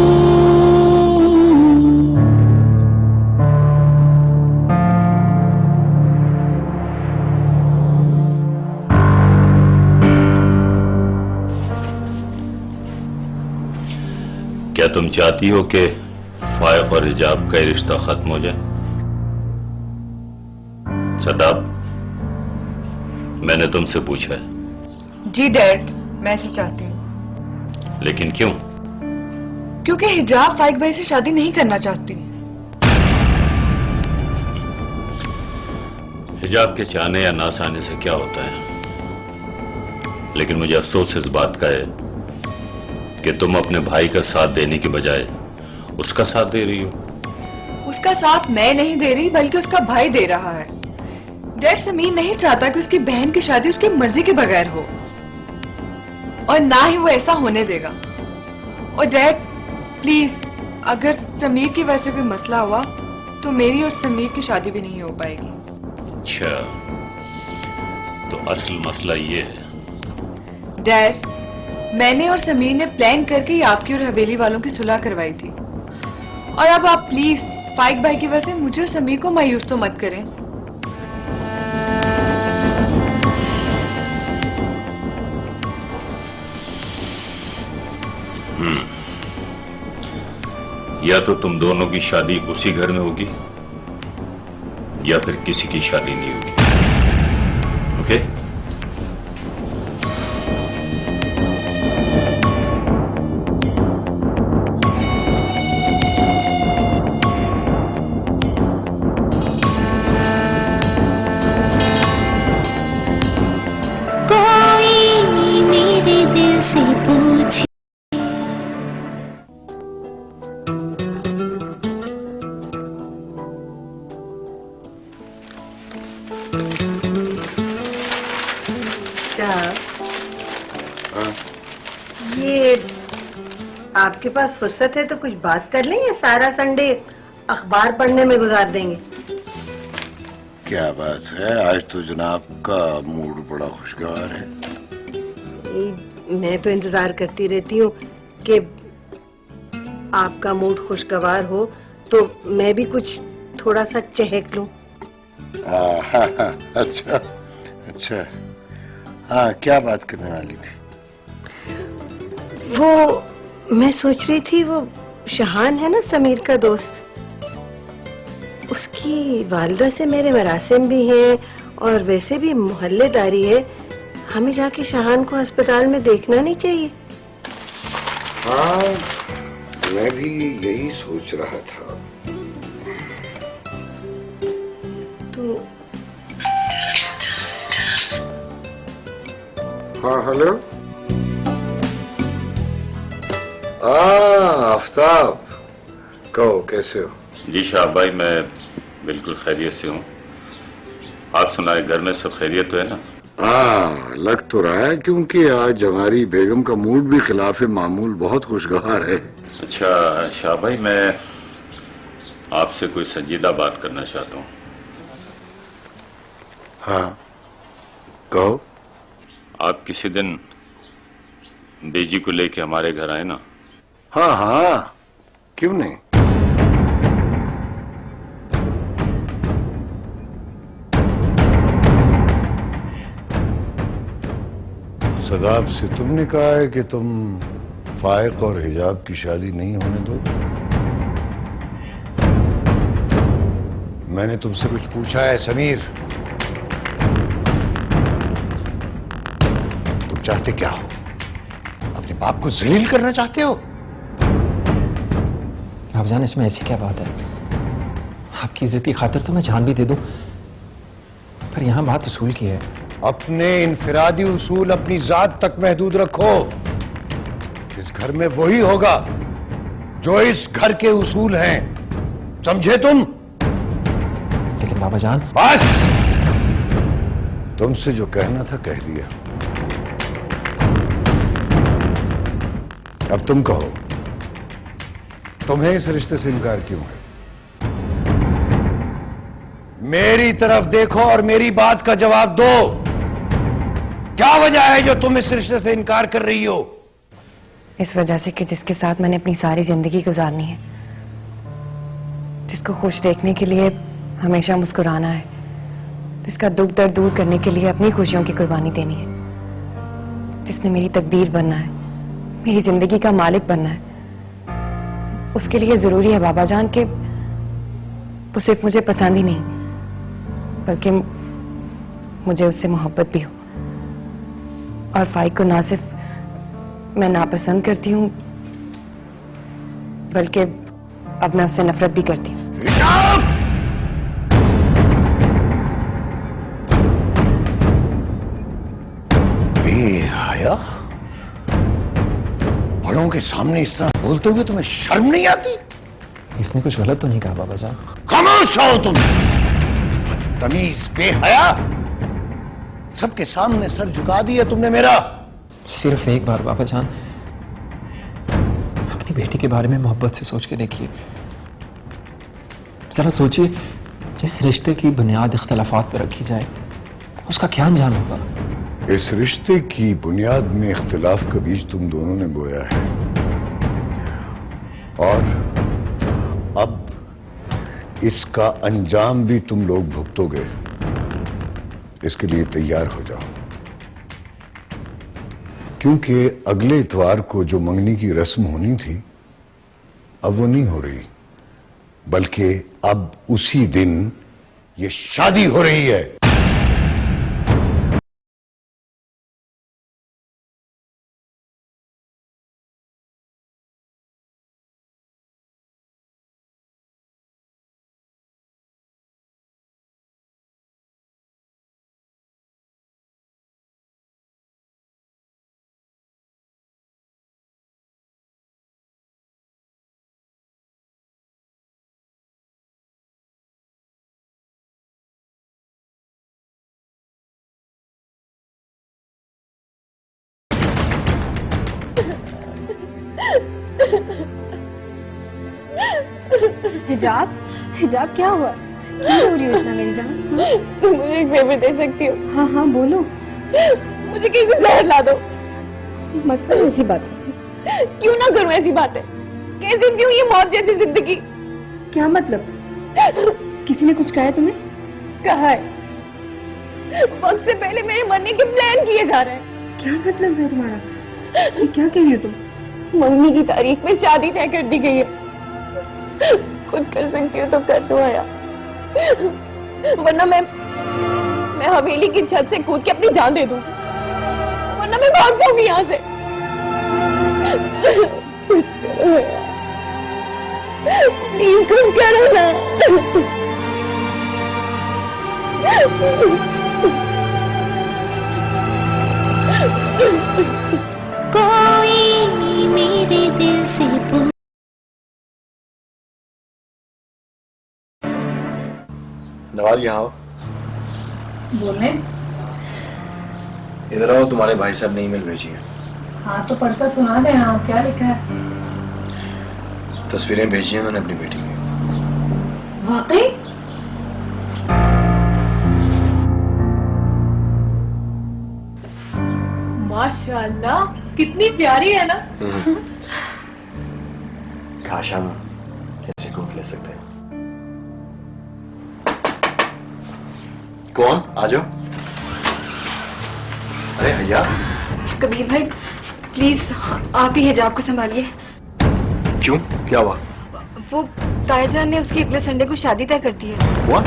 क्या तुम चाहती हो कि फाइक और हिजाब का रिश्ता खत्म हो जाए? सदाब, मैंने तुमसे पूछा है। जी डैड, मैं ऐसे चाहती हूँ। लेकिन क्यों? क्योंकि हिजाब फाइक भाई से शादी नहीं करना चाहती। हिजाब के चाहने या ना चाहने से क्या होता है, लेकिन मुझे अफसोस इस बात का है कि तुम अपने भाई का साथ देने के बजाय उसका साथ दे रही हो। उसका साथ मैं नहीं दे रही, बल्कि उसका भाई दे रहा है। डैड, समीर नहीं चाहता कि उसकी बहन की शादी उसकी मर्जी के बगैर हो, और ना ही वो ऐसा होने देगा। और डैड प्लीज, अगर समीर की वजह से कोई मसला हुआ तो मेरी और समीर की शादी भी नहीं हो पाएगी। अच्छा, तो असल मसला ये है। डैड, मैंने और समीर ने प्लान करके ही आपकी और हवेली वालों की सुलह करवाई थी, और अब आप प्लीज फाइक भाई की वजह से मुझे और समीर को मायूस तो मत करें। या तो तुम दोनों की शादी उसी घर में होगी, या फिर किसी की शादी नहीं होगी। ओके? कोई मेरे दिल से पूछे ये आपके पास फुर्सत है तो कुछ बात कर लें, या सारा संडे अखबार पढ़ने में गुजार देंगे? क्या बात है, आज तो जनाब का मूड बड़ा खुशगवार है। मैं तो इंतजार करती रहती हूँ कि आपका मूड खुशगवार हो तो मैं भी कुछ थोड़ा सा चहक लूं। अच्छा अच्छा, हाँ क्या बात करने वाली थी? वो मैं सोच रही थी, वो शहान है ना समीर का दोस्त, उसकी वालिदा से मेरे मरासिम भी हैं और वैसे भी मोहल्लेदारी है। हमें जाके शहान को अस्पताल में देखना नहीं चाहिए? हाँ, मैं भी यही सोच रहा था। तो हाँ, हेलो। आफ्ताब, कहो कैसे हो? जी शाह भाई, मैं बिल्कुल खैरियत से हूँ। आप सुनाए, घर में सब खैरियत तो है ना? हाँ, लग तो रहा है, क्योंकि आज हमारी बेगम का मूड भी खिलाफ मामूल बहुत खुशगवार है। अच्छा शाह भाई, मैं आपसे कोई संजीदा बात करना चाहता हूँ। हाँ, कहो। आप किसी दिन बेजी को लेके हमारे घर आए ना? हाँ हाँ, क्यों नहीं। सदाब से तुमने कहा है कि तुम फाइक और हिजाब की शादी नहीं होने दो। मैंने तुमसे कुछ पूछा है समीर? तुम चाहते क्या हो? अपने बाप को जलील करना चाहते हो? भाईजान, इसमें ऐसी क्या बात है? आपकी इज्जत की खातिर तो मैं जान भी दे दूं, पर यहां बात उसूल की है। अपने इनफिरादी उसूल अपनी जात तक महदूद रखो। इस घर में वही होगा जो इस घर के उसूल हैं, समझे तुम? लेकिन बाबा जान। बस, तुमसे जो कहना था कह दिया। अब तुम कहो, तुम्हें इस रिश्ते से इनकार क्यों है? मेरी तरफ देखो और मेरी बात का जवाब दो। क्या वजह है जो तुम इस रिश्ते से इनकार कर रही हो? इस वजह से कि जिसके साथ मैंने अपनी सारी जिंदगी गुजारनी है, जिसको खुश देखने के लिए हमेशा मुस्कुराना है, जिसका दुख दर्द दूर करने के लिए अपनी खुशियों की कुर्बानी देनी है, जिसने मेरी तकदीर बनना है, मेरी जिंदगी का मालिक बनना है, उसके लिए जरूरी है बाबा जान कि वो सिर्फ मुझे पसंद ही नहीं, बल्कि मुझे उससे मोहब्बत भी हो। और फाइक को ना सिर्फ मैं नापसंद करती हूँ, बल्कि अब मैं उससे नफरत भी करती हूँ। बेहया, बड़ों के सामने इस तरह बोलते हुए तुम्हें शर्म नहीं आती? इसने कुछ गलत तो नहीं कहा बाबा जान? खामोश हो तुम, बदतमीज बेहया। सबके सामने सर झुका दिया तुमने मेरा। सिर्फ एक बार बाबा जान अपनी बेटी के बारे में मोहब्बत से सोच के देखिए। जरा सोचिए, जिस रिश्ते की बुनियाद इख्तलाफात पर रखी जाए, उसका क्या अंजाम होगा? इस रिश्ते की बुनियाद में इख्तिलाफ का बीज तुम दोनों ने बोया है, और अब इसका अंजाम भी तुम लोग भुगतोगे। इसके लिए तैयार हो जाओ, क्योंकि अगले इतवार को जो मंगनी की रस्म होनी थी, अब वो नहीं हो रही, बल्कि अब उसी दिन ये शादी हो रही है। हिजाब, हिजाब क्या हुआ? क्यों रो रही हो इतना मेरी जान? तुम मुझे एक फेवर दे सकती हो? हाँ हाँ बोलो। मुझे किसी को जहर ला दो। मत करो ऐसी बात। क्यों ना करूं ऐसी बातें? कैसे क्यों ये मौत जैसी जिंदगी? क्या मतलब? किसी ने कुछ कहा है तुम्हें? कहा है, वक्त से पहले मेरे मरने के प्लान किए जा रहे हैं। क्या मतलब है तुम्हारा? ये क्या कह रही हो तुम? मंगनी की तारीख में शादी तय कर दी गई है। खुद कर सकती हो तो कर दो आया, वरना मैं हवेली की छत से कूद के अपनी जान दे दूंगी, वरना मैं भाग जाऊंगी यहाँ से। प्लीज कुछ करो ना। कोई मेरे दिल से पूछ। नवाज यहाँ आओ। बोले? इधर आओ, तुम्हारे भाई साहब ने ईमेल भेजी है। हाँ तो पढ़कर सुना दे। हाँ क्या लिखा है? तस्वीरें भेजी हैं मैंने अपनी बेटी की। वाकई? माशाल्लाह कितनी प्यारी है ना। काश हम ऐसे गोद ले सकते हैं। कौन? आ जाओ। अरे भैया। कबीर भाई प्लीज आप ही हिजाब को संभालिए। क्यों? क्या हुआ? वो तायाजान ने उसकी अगले संडे को शादी तय कर दी है। हुआ?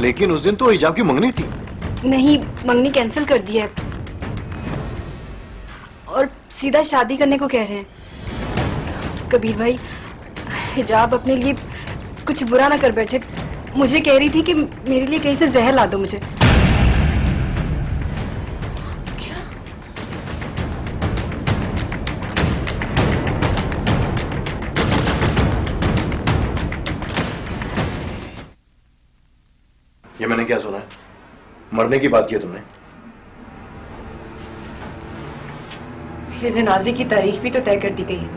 लेकिन उस दिन तो हिजाब की मंगनी थी। नहीं, मंगनी कैंसिल कर दी है और सीधा शादी करने को कह रहे हैं। कबीर भाई हिजाब अपने लिए कुछ बुरा ना कर बैठे। मुझे कह रही थी कि मेरे लिए कहीं से जहर ला दो मुझे। ये मैंने क्या सुना है? मरने की बात की है तुमने? ये जनाजे की तारीख भी तो तय कर दी गई है।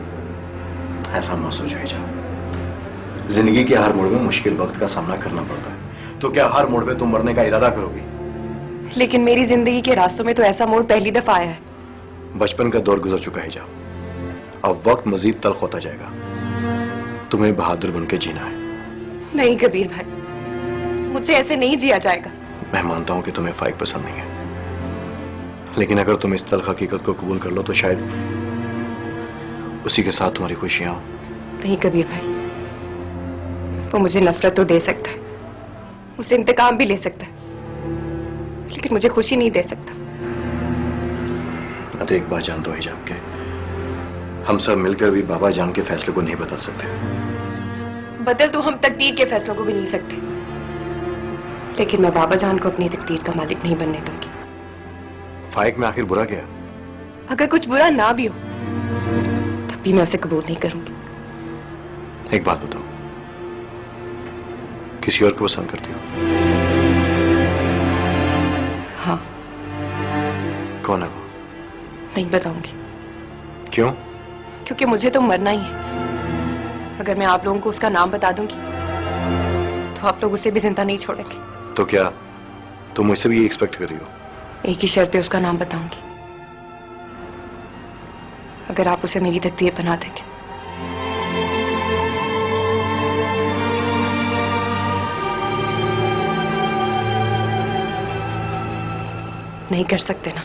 ऐसा मत सोचो हिजाब। जिंदगी के हर मोड़ में मुश्किल वक्त का सामना करना पड़ता है। तो क्या हर मोड़ पे तुम मरने का इरादा करोगी? लेकिन मेरी जिंदगी के रास्तों में तो ऐसा मोड़ पहली दफा आया है। बचपन का दौर गुजर चुका है हिजाब। अब वक्त मजीद तल्ख होता जाएगा। तुम्हें बहादुर बनके जीना है। नहीं कबीर भाई, मुझसे ऐसे नहीं जिया जाएगा। मैं मानता हूं कि तुम्हें फाइक पसंद नहीं है, लेकिन अगर तुम इस तल्ख हकीकत को कबूल कर लो तो शायद उसी के साथ तुम्हारी खुशियां हो। नहीं कबीर भाई, वो मुझे नफरत तो दे सकता है, मुझसे इंतकाम भी ले सकता है, लेकिन मुझे खुशी नहीं दे सकता। मैं तो एक बात जानता हूं हिजाब के, हम सब मिलकर भी बाबा जान के फैसले को नहीं बता सकते। बदल तो हम तकदीर के फैसलों को भी नहीं सकते, लेकिन मैं बाबा जान को अपनी तकदीर का मालिक नहीं बनने दूंगी। फाइक में आखिर बुरा क्या? अगर कुछ बुरा ना भी हो तब भी मैं उसे कबूल नहीं करूंगी। एक बात बताओ, किसी और को पसंद करती हो? हाँ। कौन है वो? नहीं बताऊंगी। क्यों? क्योंकि मुझे तो मरना ही है। अगर मैं आप लोगों को उसका नाम बता दूंगी तो आप लोग उसे भी जिंदा नहीं छोड़ेंगे। तो क्या तुम मुझसे भी ये एक्सपेक्ट कर रही हो? एक ही शर्त पे उसका नाम बताऊंगी, अगर आप उसे मेरी तकदीर बना देंगे। नहीं कर सकते ना,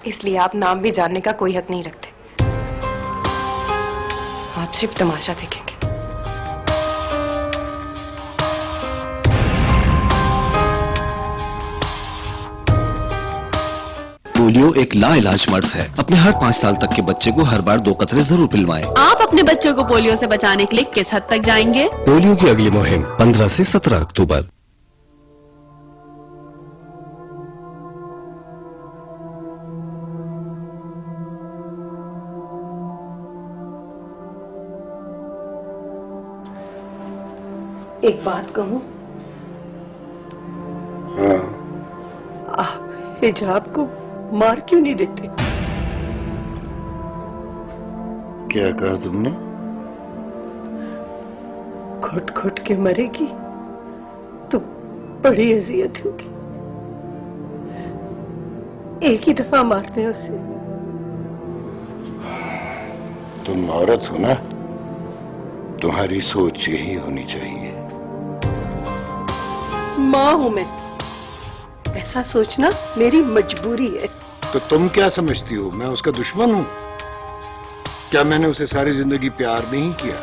इसलिए आप नाम भी जानने का कोई हक नहीं रखते। आप सिर्फ तमाशा देखेंगे। पोलियो एक लाइलाज मर्ज है। अपने हर 5 साल तक के बच्चे को हर बार 2 कतरे जरूर पिलवाएं। आप अपने बच्चों को पोलियो से बचाने के लिए किस हद तक जाएंगे? पोलियो की अगली मुहिम 15 से 17 अक्टूबर। एक बात कहूं, आप हिजाब को मार क्यों नहीं देते? क्या कहा तुमने? घुट घुट के मरेगी तो बड़ी अजियत होगी। एक ही दफा मारते हैं उसे। तुम औरत हो ना, तुम्हारी सोच यही होनी चाहिए। माँ हूं मैं, ऐसा सोचना मेरी मजबूरी है। तो तुम क्या समझती हो, मैं उसका दुश्मन हूं? क्या मैंने उसे सारी जिंदगी प्यार नहीं किया,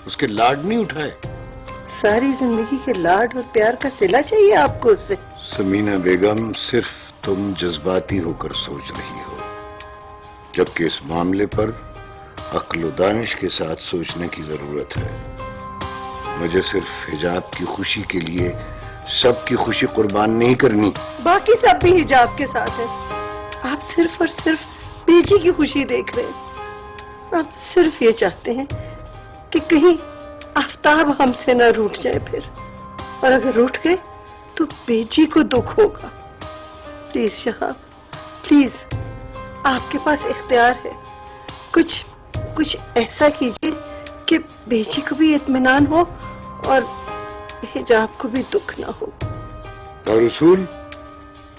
उसके लाड नहीं उठाए? सारी जिंदगी के लाड और प्यार का सिला चाहिए आपको उससे? समीना बेगम, सिर्फ तुम जज्बाती होकर सोच रही हो। जबकि इस मामले पर अक्ल दानिश के साथ सोचने की जरूरत है। मुझे सिर्फ हिजाब की खुशी के लिए सबकी खुशी कुर्बान नहीं करनी। बाकी सब भी हिजाब के साथ है। आप सिर्फ और सिर्फ बेजी की खुशी देख रहे हैं। आप सिर्फ ये चाहते हैं कि कहीं आफ्ताब हमसे न रूठ जाए फिर, और अगर रूठ गए तो बेजी को दुख होगा। प्लीज शहाब, प्लीज, आपके पास इख्तियार है। कुछ ऐसा कीजिए कि बेजी को भी इत्मीनान हो और हिजाब को भी दुख ना हो। और उसूल,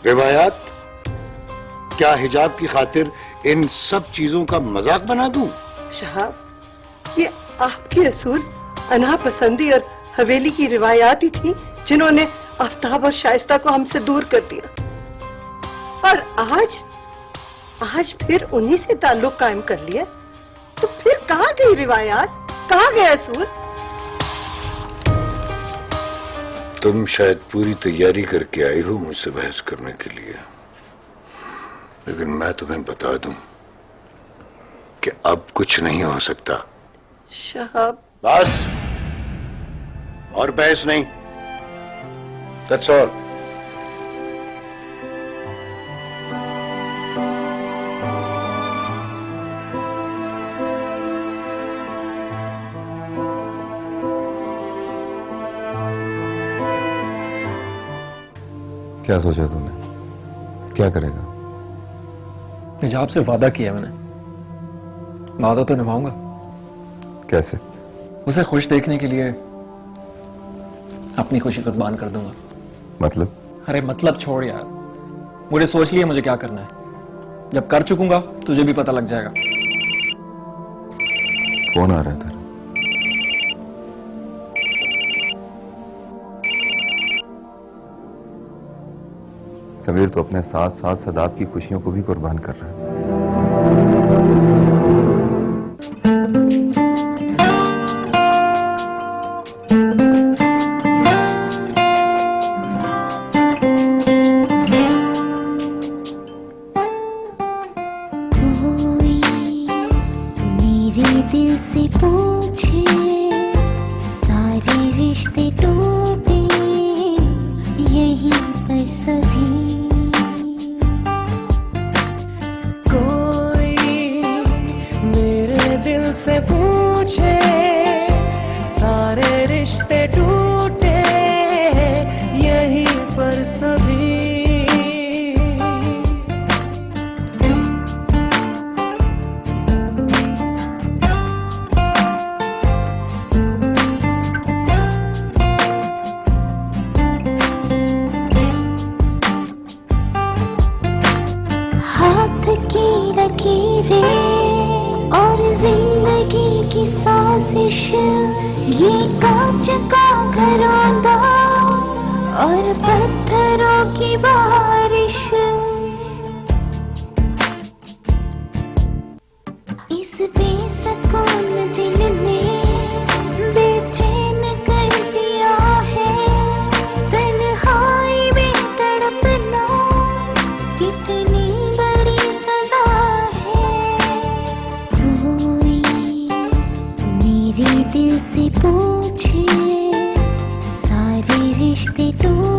रिवायात, क्या हिजाब की खातिर इन सब चीजों का मजाक बना दूं? शहाब, ये आपके असूल, अना पसंदी और हवेली की रिवायात ही थी जिन्होंने आफ्ताब और शाइस्ता को हमसे दूर कर दिया। और आज फिर उन्हीं से ताल्लुक कायम कर लिया। तो फिर कहाँ गई रिवायात, कहाँ गया असूल? तुम शायद पूरी तैयारी करके आई हो मुझसे बहस करने के लिए, लेकिन मैं तुम्हें बता दूं कि अब कुछ नहीं हो सकता। शहाब, बस, और बहस नहीं। That's all. क्या सोचा तूने? क्या करेगा? हिजाब से वादा किया मैंने, वादा तो निभाऊंगा। कैसे? उसे खुश देखने के लिए अपनी खुशी कुर्बान कर दूंगा। मतलब? अरे मतलब छोड़ यार, मुझे सोच लिया मुझे क्या करना है। जब कर चुकूंगा तुझे भी पता लग जाएगा। कौन आ रहा है तेरा? समीर तो अपने साथ साथ सदाब की खुशियों को भी कुर्बान कर रहा है। मेरे दिल से पूछे, सारे रिश्ते टूटे यहीं पर सभी। दिल से पूछे, सारे रिश्ते टूटे यहीं पर सभी। हाथ की लकीरें और जिंदगी की साजिश, ये कांच का घरौंदा और पत्थरों की बारिश। इस बेसुकून दिल ने बेचैन कर दिया है, तन्हाई में तड़पना कितनी बड़ी सजा है। कोई मेरे दिल से पूछे, सारे रिश्ते टूटे